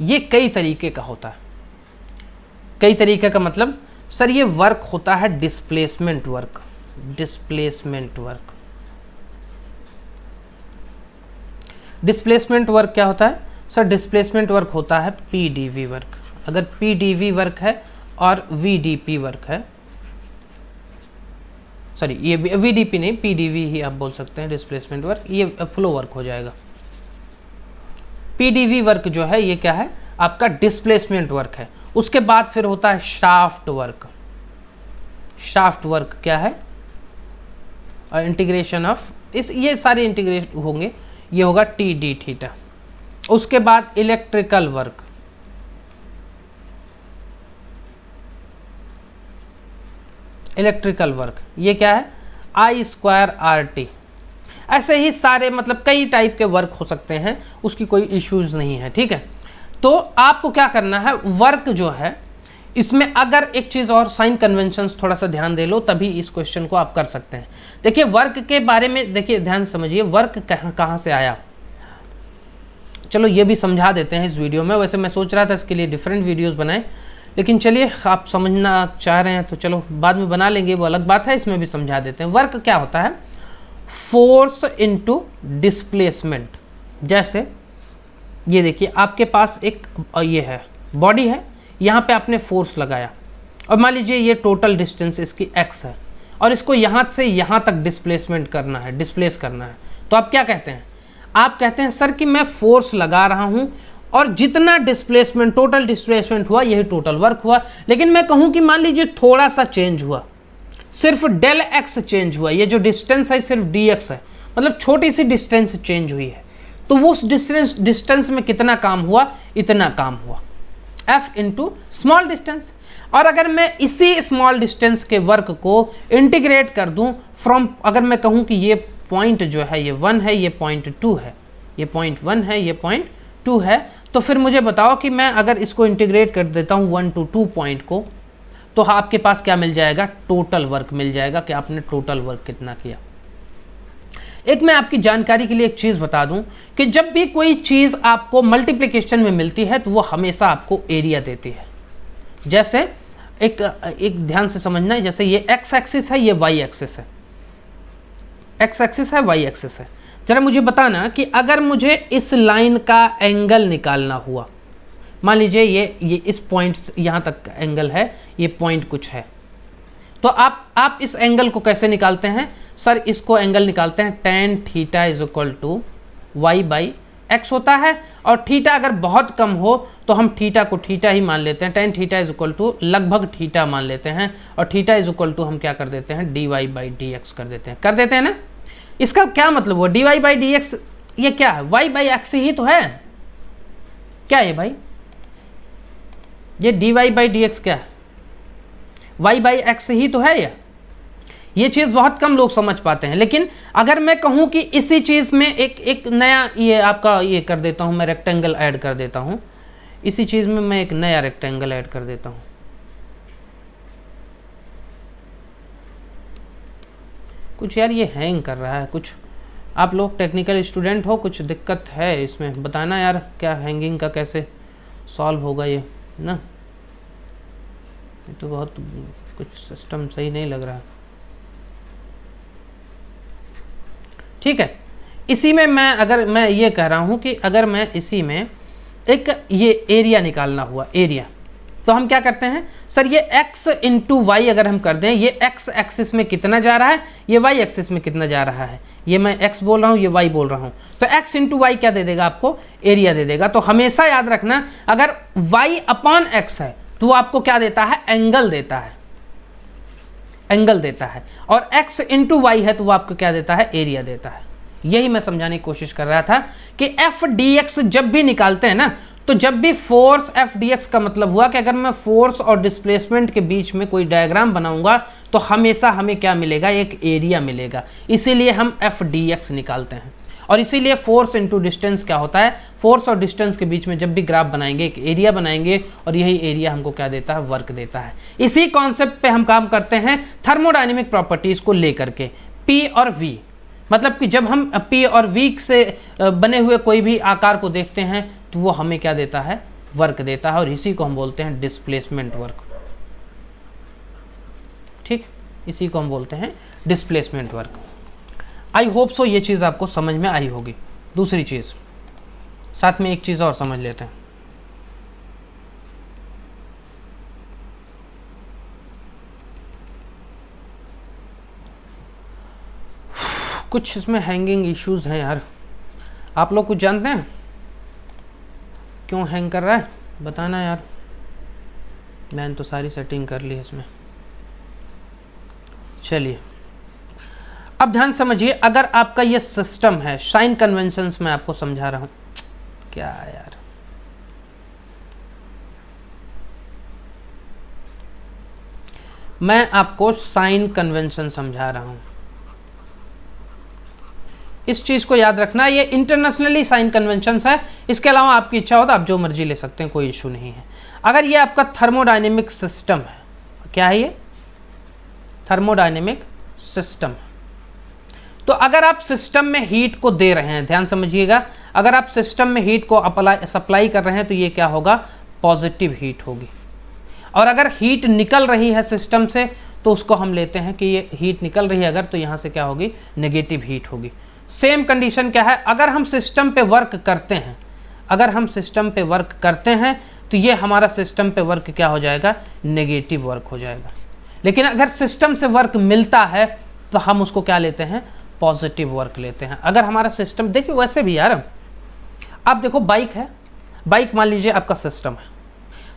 ये कई तरीके का होता है। कई तरीके का मतलब सर ये वर्क होता है displacement work, displacement work. Displacement work क्या होता है सर, डिस्प्लेसमेंट वर्क होता है PdV वर्क। अगर PdV वर्क है और VdP वर्क है, सॉरी ये VdP नहीं PdV ही आप बोल सकते हैं डिस्प्लेसमेंट वर्क, ये फ्लो वर्क हो जाएगा। PdV वर्क जो है ये क्या है आपका डिस्प्लेसमेंट वर्क है। उसके बाद फिर होता है शाफ्ट वर्क। शाफ्ट वर्क क्या है, और इंटीग्रेशन ऑफ इस, ये सारे इंटीग्रेट होंगे, ये होगा TD थीटा। उसके बाद इलेक्ट्रिकल वर्क, इलेक्ट्रिकल वर्क ये क्या है I²RT। ऐसे ही सारे मतलब कई टाइप के वर्क हो सकते हैं, उसकी कोई इश्यूज नहीं है, ठीक है। तो आपको क्या करना है, वर्क जो है इसमें अगर एक चीज़ और, साइन कन्वेंशंस थोड़ा सा ध्यान दे लो तभी इस क्वेश्चन को आप कर सकते हैं। देखिए वर्क के बारे में देखिए ध्यान समझिए, वर्क कहाँ से आया, चलो ये भी समझा देते हैं इस वीडियो में। वैसे मैं सोच रहा था इसके लिए डिफरेंट वीडियोस बनाएं, लेकिन चलिए आप समझना चाह रहे हैं तो चलो बाद में बना लेंगे, वो अलग बात है, इसमें भी समझा देते हैं। वर्क क्या होता है, फोर्स इनटू डिस्प्लेसमेंट। जैसे ये देखिए आपके पास एक ये है बॉडी है, यहाँ पे आपने फोर्स लगाया, और मान लीजिए ये टोटल डिस्टेंस इसकी x है, और इसको यहाँ से यहाँ तक डिस्प्लेसमेंट करना है, डिस्प्लेस करना है, तो आप क्या कहते हैं, आप कहते हैं सर कि मैं फोर्स लगा रहा हूँ और जितना डिस्प्लेसमेंट, टोटल डिस्प्लेसमेंट हुआ यही टोटल वर्क हुआ। लेकिन मैं कहूँ कि मान लीजिए थोड़ा सा चेंज हुआ, सिर्फ डेल x चेंज हुआ, ये जो डिस्टेंस है सिर्फ dx है, मतलब छोटी सी डिस्टेंस चेंज हुई है, तो वो उस डिस्टेंस में कितना काम हुआ, इतना काम हुआ, f इंटू स्मॉल डिस्टेंस। और अगर मैं इसी स्मॉल डिस्टेंस के वर्क को इंटीग्रेट कर दूं फ्रॉम, अगर मैं कहूं कि ये पॉइंट जो है ये 1 है, ये पॉइंट 2 है, ये पॉइंट 1 है, ये पॉइंट 2 है, तो फिर मुझे बताओ कि मैं अगर इसको इंटीग्रेट कर देता हूं 1 to 2 पॉइंट को, तो आपके पास क्या मिल जाएगा, टोटल वर्क मिल जाएगा कि आपने टोटल वर्क कितना किया। एक मैं आपकी जानकारी के लिए एक चीज़ बता दूं कि जब भी कोई चीज़ आपको मल्टीप्लिकेशन में मिलती है तो वो हमेशा आपको एरिया देती है। जैसे एक ध्यान से समझना है, जैसे ये x एक्सिस है, ये y एक्सिस है, x एक्सिस है, y एक्सिस है। जरा मुझे बताना कि अगर मुझे इस लाइन का एंगल निकालना हुआ, मान लीजिए ये इस पॉइंट यहाँ तक एंगल है, ये पॉइंट कुछ है, तो आप इस एंगल को कैसे निकालते हैं सर, इसको एंगल निकालते हैं tan theta is equal to y/x होता है, और थीटा अगर बहुत कम हो तो हम थीटा को थीटा ही मान लेते हैं, tan theta is equal to लगभग थीटा मान लेते हैं, और थीटा इज इक्वल टू हम क्या कर देते हैं dy/dx कर देते हैं ना। इसका क्या मतलब हुआ, dy/dx ये क्या है, y/x ही तो है, क्या है भाई? ये dy/dx क्या है? y/x ही तो है ये चीज़ बहुत कम लोग समझ पाते हैं। लेकिन अगर मैं कहूँ कि इसी चीज़ में एक नया ये आपका ये कर देता हूँ, मैं रेक्टेंगल ऐड कर देता हूँ, इसी चीज़ में मैं एक नया रेक्टेंगल ऐड कर देता हूँ। कुछ यार ये हैंग कर रहा है, कुछ आप लोग टेक्निकल स्टूडेंट हो, कुछ दिक्कत है इसमें, बताना यार क्या हैंगिंग का कैसे सॉल्व होगा ये ना। ये तो बहुत कुछ सिस्टम सही नहीं लग रहा। ठीक है, इसी में मैं ये कह रहा हूँ कि अगर मैं इसी में एक ये एरिया निकालना हुआ एरिया, तो हम क्या करते हैं सर, ये x इंटू वाई अगर हम कर दें, ये x एक्सिस में कितना जा रहा है, ये y एक्सिस में कितना जा रहा है, ये मैं x बोल रहा हूँ, ये y बोल रहा हूँ, तो x इंटू वाई क्या दे देगा आपको? एरिया दे देगा। तो हमेशा याद रखना, अगर y अपॉन x है तो वो आपको क्या देता है? एंगल देता है, एंगल देता है। और x इंटू वाई है तो वो आपको क्या देता है? एरिया देता है। यही मैं समझाने की कोशिश कर रहा था कि एफ डी एक्स जब भी निकालते हैं ना, तो जब भी फोर्स एफ डी एक्स का मतलब हुआ कि अगर मैं फोर्स और डिस्प्लेसमेंट के बीच में कोई डायग्राम बनाऊंगा तो हमेशा हमें क्या मिलेगा? एक एरिया मिलेगा। इसीलिए हम एफ डी एक्स निकालते हैं। और इसीलिए फोर्स इंटू डिस्टेंस क्या होता है? फोर्स और डिस्टेंस के बीच में जब भी ग्राफ बनाएंगे एक एरिया बनाएंगे, और यही एरिया हमको क्या देता है? वर्क देता है। इसी कॉन्सेप्ट पे हम काम करते हैं थर्मोडायनेमिक प्रॉपर्टीज को लेकर के, P और V। मतलब कि जब हम P और V से बने हुए कोई भी आकार को देखते हैं तो वो हमें क्या देता है? वर्क देता है। और इसी को हम बोलते हैं डिस्प्लेसमेंट वर्क। ठीक, इसी को हम बोलते हैं displacement work. I hope so ये चीज़ आपको समझ में आई होगी। दूसरी चीज़, साथ में एक चीज़ और समझ लेते हैं। कुछ इसमें हैंगिंग इश्यूज हैं यार, आप लोग कुछ जानते हैं क्यों हैंग कर रहा है? बताना यार। मैंने तो सारी सेटिंग कर ली है इसमें। चलिए अब ध्यान समझिए, अगर आपका ये सिस्टम है, साइन कन्वेंशंस मैं आपको समझा रहा हूं। क्या यार, मैं आपको साइन कन्वेंशन समझा रहा हूं। इस चीज को याद रखना, ये इंटरनेशनली साइन कन्वेंशंस है। इसके अलावा आपकी इच्छा हो तो आप जो मर्जी ले सकते हैं, कोई इशू नहीं है। अगर ये आपका थर्मोडायनेमिक सिस्टम है, क्या है ये? Thermodynamic system. तो अगर आप सिस्टम में हीट को दे रहे हैं, ध्यान समझिएगा, अगर आप सिस्टम में हीट को सप्लाई कर रहे हैं तो ये क्या होगा? पॉजिटिव हीट होगी। और अगर हीट निकल रही है सिस्टम से तो उसको हम लेते हैं कि ये हीट निकल रही है अगर, तो यहाँ से क्या होगी? नेगेटिव हीट होगी। सेम कंडीशन क्या है? अगर हम सिस्टम पे वर्क करते हैं, अगर हम सिस्टम पे वर्क करते हैं तो ये हमारा सिस्टम पे वर्क क्या हो जाएगा? नेगेटिव वर्क हो जाएगा। लेकिन अगर सिस्टम से वर्क मिलता है तो हम उसको क्या लेते हैं? पॉजिटिव वर्क लेते हैं। अगर हमारा सिस्टम, देखिए वैसे भी यार, आप देखो बाइक है, बाइक मान लीजिए आपका सिस्टम है,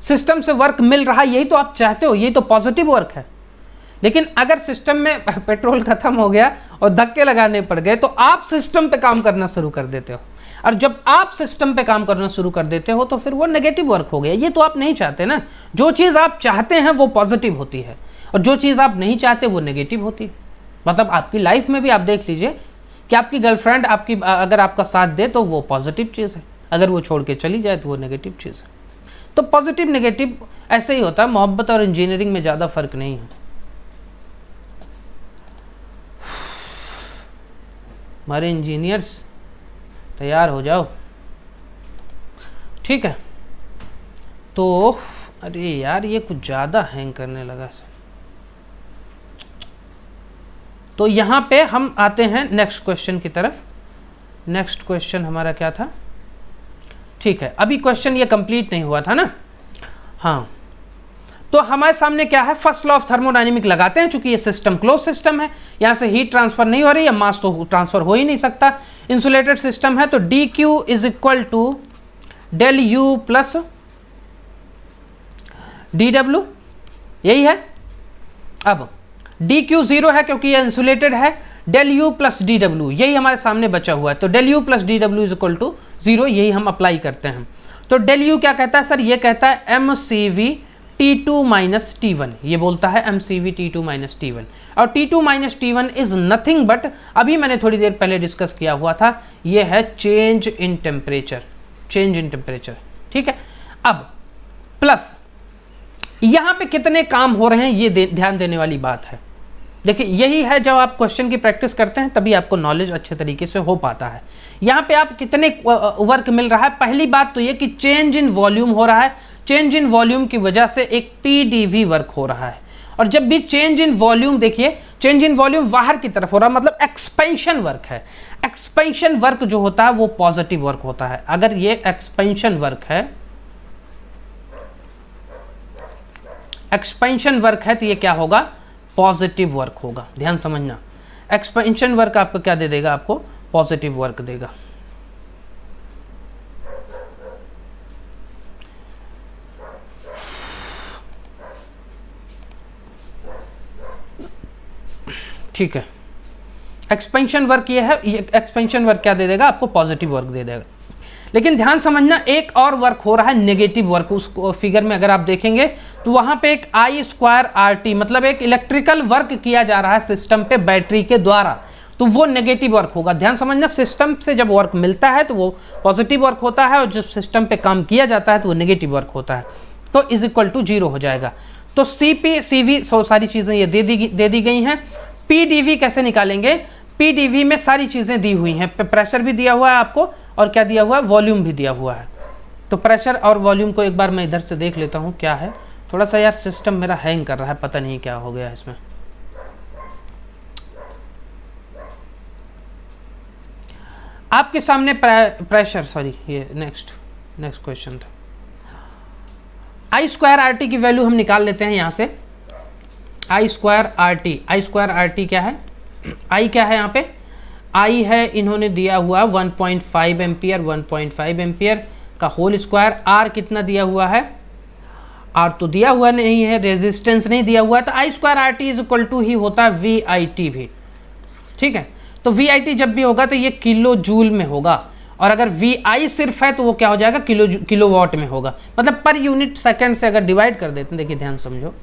सिस्टम से वर्क मिल रहा है, यही तो आप चाहते हो, यही तो पॉजिटिव वर्क है। लेकिन अगर सिस्टम में पेट्रोल खत्म हो गया और धक्के लगाने पड़ गए तो आप सिस्टम पे काम करना शुरू कर देते हो, और जब आप सिस्टम पे काम करना शुरू कर देते हो तो फिर वो नेगेटिव वर्क हो गया। ये तो आप नहीं चाहते ना। जो चीज़ आप चाहते हैं वो पॉजिटिव होती है, और जो चीज़ आप नहीं चाहते वो नेगेटिव होती है। मतलब आपकी लाइफ में भी आप देख लीजिए कि आपकी गर्लफ्रेंड आपकी अगर आपका साथ दे तो वो पॉजिटिव चीज़ है, अगर वो छोड़ के चली जाए तो वो नेगेटिव चीज़ है। तो पॉजिटिव नेगेटिव ऐसे ही होता है। मोहब्बत और इंजीनियरिंग में ज़्यादा फर्क नहीं है। हमारे इंजीनियर्स तैयार हो जाओ, ठीक है। तो अरे यार ये कुछ ज़्यादा हैंग करने लगा। तो यहाँ पे हम आते हैं नेक्स्ट क्वेश्चन की तरफ। नेक्स्ट क्वेश्चन हमारा क्या था? ठीक है, अभी क्वेश्चन ये कंप्लीट नहीं हुआ था ना। हाँ, तो हमारे सामने क्या है? फर्स्ट लॉ ऑफ थर्मोडायनेमिक लगाते हैं। चूंकि ये सिस्टम क्लोज सिस्टम है, यहाँ से हीट ट्रांसफर नहीं हो रही है, मास तो ट्रांसफर हो ही नहीं सकता। इंसुलेटेड सिस्टम है तो d q is equal to del u plus d डब्ल्यू, यही है। अब डी क्यू जीरो है क्योंकि ये इंसुलेटेड है, डेल यू प्लस डी डब्ल्यू यही हमारे सामने बचा हुआ है। तो डेल यू प्लस डी डब्ल्यू इज इक्वल टू जीरो, यही हम अप्लाई करते हैं। तो डेल यू क्या कहता है सर, ये कहता है M C we T2 minus T1, ये बोलता है M C we T2 minus T1, और T2 minus T1 is nothing but, अभी मैंने थोड़ी देर पहले डिस्कस किया हुआ था, ये है change in temperature, change in temperature, ठीक है। अब प्लस यहाँ पे कितने काम हो रहे हैं ये ध्यान देने वाली बात है। देखिए यही है, जब आप क्वेश्चन की प्रैक्टिस करते हैं तभी आपको नॉलेज अच्छे तरीके से हो पाता है। यहाँ पे आप कितने वर्क मिल रहा है, पहली बात तो ये कि चेंज इन वॉल्यूम हो रहा है, चेंज इन वॉल्यूम की वजह से एक PdV वर्क हो रहा है। और जब भी चेंज इन वॉल्यूम, देखिए चेंज इन वॉल्यूम बाहर की तरफ हो रहा है, मतलब एक्सपेंशन वर्क है। एक्सपेंशन वर्क जो होता है वो पॉजिटिव वर्क होता है। अगर ये एक्सपेंशन वर्क है, एक्सपेंशन वर्क है तो ये क्या होगा, पॉजिटिव वर्क होगा। ध्यान समझना, एक्सपेंशन वर्क आपको क्या दे देगा, आपको पॉजिटिव वर्क देगा। ठीक है, एक्सपेंशन वर्क ये है, ये एक्सपेंशन वर्क क्या दे देगा, आपको पॉजिटिव वर्क दे देगा। लेकिन ध्यान समझना, एक और वर्क हो रहा है नेगेटिव वर्क। उस फिगर में अगर आप देखेंगे तो वहां पे एक I² RT, मतलब एक इलेक्ट्रिकल वर्क किया जा रहा है सिस्टम पे बैटरी के द्वारा, तो वो नेगेटिव वर्क होगा। ध्यान समझना, सिस्टम से जब वर्क मिलता है तो वो पॉजिटिव वर्क होता है, और जब सिस्टम पे काम किया जाता है तो वो नेगेटिव वर्क होता है, तो इज इक्वल टू 0 हो जाएगा। तो CP CV सारी चीज़ें ये दे दी गई हैं। PdV कैसे निकालेंगे, PdV में सारी चीज़ें दी हुई हैं, प्रेशर भी दिया हुआ है आपको, और क्या दिया हुआ है, वॉल्यूम भी दिया हुआ है। तो प्रेशर और वॉल्यूम को एक बार मैं इधर से देख लेता हूँ क्या है। थोड़ा सा यार सिस्टम मेरा हैंग कर रहा है, पता नहीं क्या हो गया इसमें। आपके सामने प्रेशर, सॉरी ये नेक्स्ट क्वेश्चन था। I² RT की वैल्यू हम निकाल लेते हैं यहाँ से। I² RT क्या है, I क्या है यहाँ पे, I है, इन्होंने दिया हुआ 1.5 एम्पियर, 1.5 एम्पियर का होल स्क्वायर। R कितना दिया हुआ है, R तो दिया हुआ नहीं है, रेजिस्टेंस नहीं दिया हुआ है, तो I² RT is equal to ही होता है VIT भी, ठीक है। तो VIT जब भी होगा तो ये किलो जूल में होगा, और अगर VI सिर्फ है तो वो क्या हो जाएगा, किलो वाट में होगा, मतलब पर यूनिट सेकंड से अगर डिवाइड कर देते हैं। देखिए ध्यान समझो,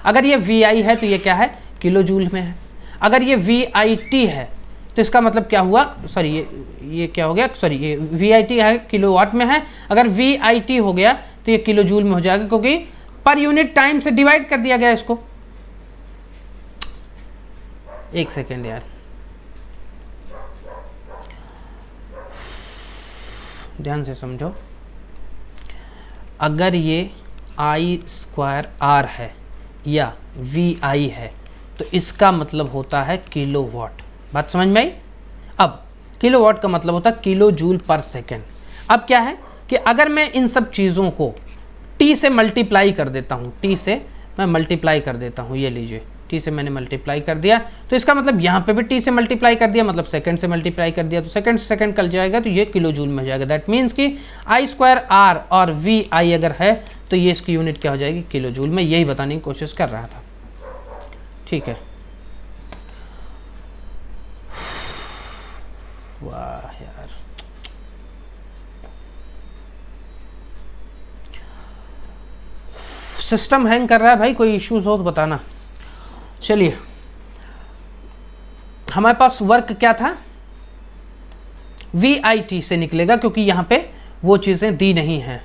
अगर ये VI है तो ये क्या है, किलो जूल में है। अगर ये VIT है तो इसका मतलब क्या हुआ, सॉरी ये क्या हो गया, सॉरी ये VIT है, किलो वाट में है। अगर VIT हो गया तो ये किलो जूल में हो जाएगा, क्योंकि पर यूनिट टाइम से डिवाइड कर दिया गया इसको। एक सेकेंड यार, ध्यान से समझो, अगर ये I² R है या VI है तो इसका मतलब होता है किलो वाट। बात समझ में आई। अब किलो वाट का मतलब होता है किलो जूल पर सेकेंड। अब क्या है कि अगर मैं इन सब चीज़ों को T से मल्टीप्लाई कर देता हूँ, T से मैं मल्टीप्लाई कर देता हूँ, ये लीजिए T से मैंने मल्टीप्लाई कर दिया, तो इसका मतलब यहाँ पे भी T से मल्टीप्लाई कर दिया, मतलब सेकंड से मल्टीप्लाई कर दिया, तो सेकंड से सेकंड कल जाएगा तो ये किलो जूल में हो जाएगा। दैट मीन्स कि I² R और VI अगर है तो ये इसकी यूनिट क्या हो जाएगी, किलो जूल में। यही बताने की कोशिश कर रहा था, ठीक है। वाह यार, सिस्टम हैंग कर रहा है भाई, कोई इश्यूज हो तो बताना। चलिए, हमारे पास वर्क क्या था, VIT से निकलेगा, क्योंकि यहाँ पे वो चीज़ें दी नहीं हैं।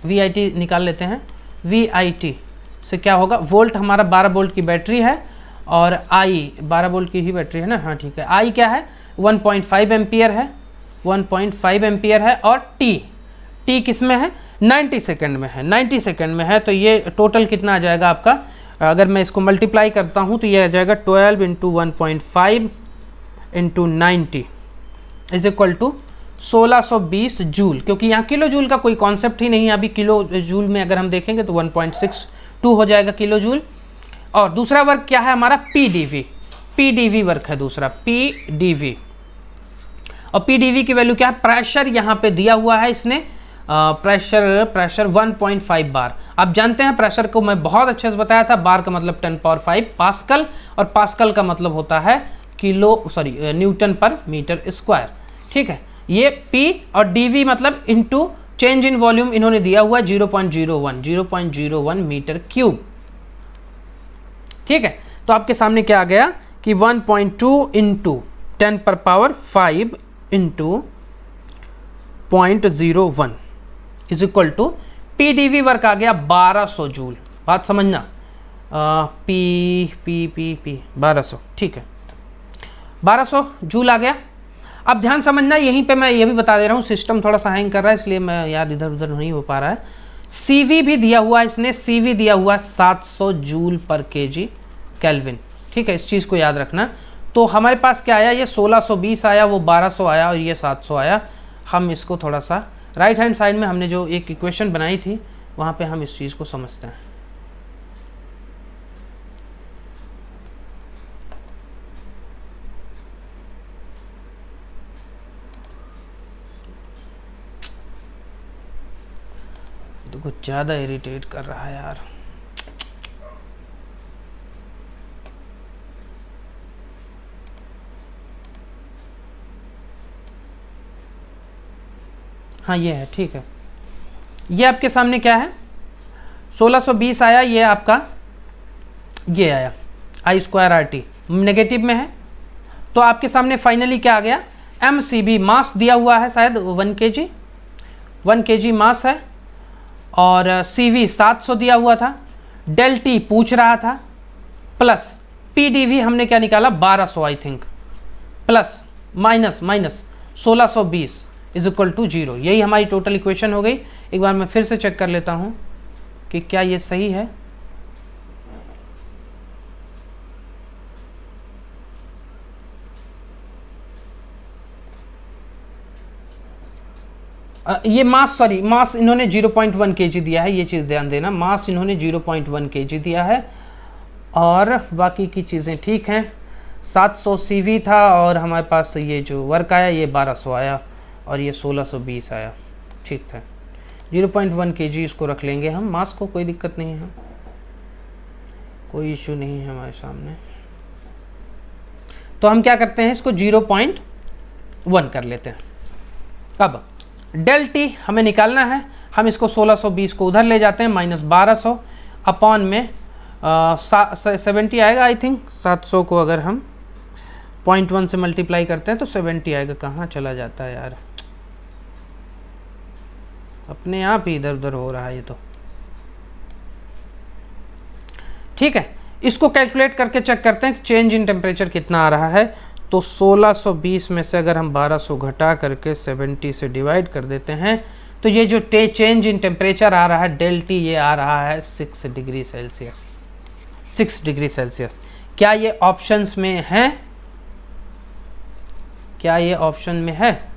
VIT निकाल लेते हैं। VIT से क्या होगा, वोल्ट हमारा 12 वोल्ट की बैटरी है, और I 12 वोल्ट की ही बैटरी है ना, हाँ ठीक है। I क्या है, 1.5 एम्पियर है, 1.5 एम्पियर है, और T किस में है, 90 सेकेंड में है, 90 सेकेंड में है। तो ये टोटल कितना आ जाएगा आपका, अगर मैं इसको मल्टीप्लाई करता हूँ तो ये आ जाएगा 12 × 1.5 × 90 इज इक्वल टू 1620 जूल, क्योंकि यहाँ किलो जूल का कोई कॉन्सेप्ट ही नहीं है। अभी किलो जूल में अगर हम देखेंगे तो 1.62 हो जाएगा किलो जूल। और दूसरा वर्क क्या है हमारा, PdV वर्क है दूसरा, PdV। और PdV की वैल्यू क्या है, प्रेशर यहाँ पे दिया हुआ है इसने, प्रेशर 1.5 बार। आप जानते हैं प्रेशर को मैं बहुत अच्छे से बताया था, बार का मतलब 10⁵ पास्कल, और पास्कल का मतलब होता है न्यूटन पर मीटर स्क्वायर, ठीक है। ये P और dV मतलब इनटू चेंज इन वॉल्यूम इन्होंने दिया हुआ 0.01 मीटर क्यूब। ठीक है, तो आपके सामने क्या आ गया कि 1.2 into 10⁵ into 0.01 is equal to P D V work आ गया 1200 जूल। बात समझना, पी 1200, ठीक है 1200 जूल आ गया। अब ध्यान समझना, यहीं पे मैं ये भी बता दे रहा हूँ, सिस्टम थोड़ा सा हैंग कर रहा है इसलिए मैं यार इधर उधर नहीं हो पा रहा है। CV भी दिया हुआ है, इसने CV दिया हुआ 700 जूल पर kg केल्विन। ठीक है, इस चीज़ को याद रखना। तो हमारे पास क्या आया, ये 1620 आया, वो 1200 आया और ये 700 आया। हम इसको थोड़ा सा राइट हैंड साइड में हमने जो एक इक्वेशन बनाई थी वहाँ पे हम इस चीज़ को समझते हैं। तो कुछ ज़्यादा इरिटेट कर रहा है यार। हाँ ये है, ठीक है। ये आपके सामने क्या है, 1620 आया, ये आपका ये आया I²RT नेगेटिव में है। तो आपके सामने फाइनली क्या आ गया, MCB मास दिया हुआ है शायद 1 kg मास है, और CV 700 दिया हुआ था, डेल T पूछ रहा था, प्लस PdV हमने क्या निकाला 1200 I think, plus minus 1620 is equal to 0। यही हमारी टोटल इक्वेशन हो गई। एक बार मैं फिर से चेक कर लेता हूँ कि क्या ये सही है। ये मास इन्होंने 0.1 kg दिया है, ये चीज़ ध्यान देना, मास इन्होंने 0.1 kg दिया है और बाकी की चीज़ें ठीक हैं। 700 CV था और हमारे पास ये जो वर्क आया ये 1200 आया और ये 1620 आया, ठीक था। 0.1 kg इसको रख लेंगे हम, मास को कोई दिक्कत नहीं है, कोई इशू नहीं है हमारे सामने। तो हम क्या करते हैं, इसको 0.1 कर लेते हैं। अब डेल T हमें निकालना है, हम इसको 1620 को उधर ले जाते हैं, -1200 अपॉन में 70 आएगा आई थिंक। 700 को अगर हम 0.1 से मल्टीप्लाई करते हैं तो 70 आएगा। कहाँ चला जाता है यार, अपने आप ही इधर उधर हो रहा है ये तो। ठीक है, इसको कैलकुलेट करके चेक करते हैं कि चेंज इन टेम्परेचर कितना आ रहा है। तो 1620 में से अगर हम 1200 घटा करके 70 से डिवाइड कर देते हैं तो ये जो चेंज इन टेम्परेचर आ रहा है डेल T, ये आ रहा है 6 डिग्री सेल्सियस। 6 degree Celsius. क्या ये ऑप्शंस में है, क्या ये ऑप्शन में है?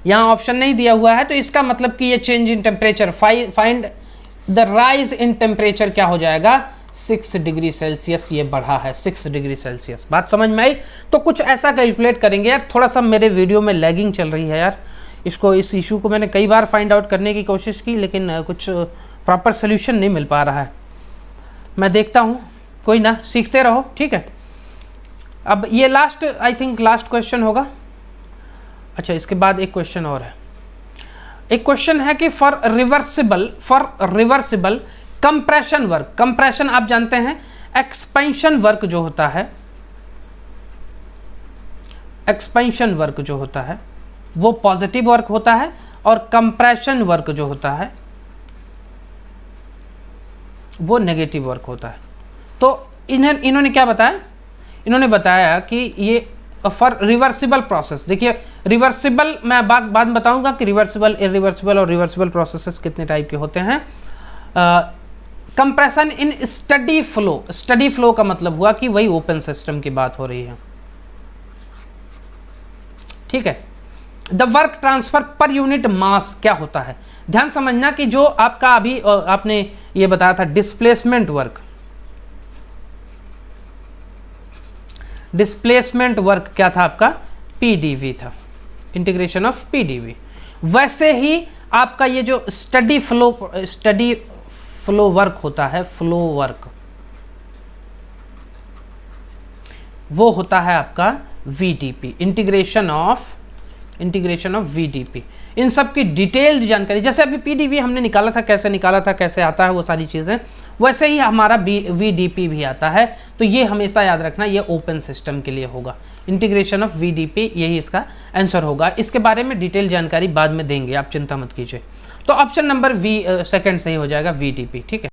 यहाँ ऑप्शन नहीं दिया हुआ है, तो इसका मतलब कि ये change in temperature, find the rise in temperature क्या हो जाएगा, 6 डिग्री सेल्सियस ये बढ़ा है, 6 डिग्री सेल्सियस। बात समझ में आई? तो कुछ ऐसा कैलकुलेट करेंगे यार। थोड़ा सा मेरे वीडियो में लैगिंग चल रही है यार, इस इशू को मैंने कई बार फाइंड आउट करने की कोशिश की लेकिन कुछ प्रॉपर सोल्यूशन नहीं मिल पा रहा है। मैं देखता हूँ, कोई ना, सीखते रहो, ठीक है। अब ये last, I think last question होगा। अच्छा, इसके बाद एक क्वेश्चन और है। एक क्वेश्चन है कि for reversible compression work, compression आप जानते हैं, एक्सपेंशन वर्क जो होता है, एक्सपेंशन वर्क जो होता है वो पॉजिटिव वर्क होता है और कंप्रेशन वर्क जो होता है वो नेगेटिव वर्क होता है। तो इन्होंने क्या बताया, इन्होंने बताया कि ये फॉर रिवर्सिबल प्रोसेस, देखिए रिवर्सिबल मैं बाद में बताऊंगा कि रिवर्सिबल, इरिवर्सिबल और रिवर्सिबल प्रोसेसेस कितने टाइप के होते हैं। Compression in steady flow, steady flow का मतलब हुआ कि वही ओपन सिस्टम की बात हो रही है, ठीक है। The work transfer per unit mass क्या होता है, ध्यान समझना कि जो आपका अभी आपने ये बताया था डिस्प्लेसमेंट वर्क, डिस्प्लेसमेंट वर्क क्या था आपका, पीडीवी था, इंटीग्रेशन ऑफ पीडीवी। वैसे ही आपका ये जो स्टडी फ्लो वर्क होता है, फ्लो वर्क वो होता है आपका VDP, इंटीग्रेशन ऑफ VDP। इन सब की डिटेल्ड जानकारी, जैसे अभी PDB हमने निकाला था, कैसे निकाला था, कैसे आता है वो सारी चीज़ें, वैसे ही हमारा VDP भी आता है। तो ये हमेशा याद रखना, ये ओपन सिस्टम के लिए होगा, इंटीग्रेशन ऑफ VDP, यही इसका आंसर होगा। इसके बारे में डिटेल जानकारी बाद में देंगे, आप चिंता मत कीजिए। तो ऑप्शन नंबर सेकंड सही हो जाएगा, VDP, ठीक है।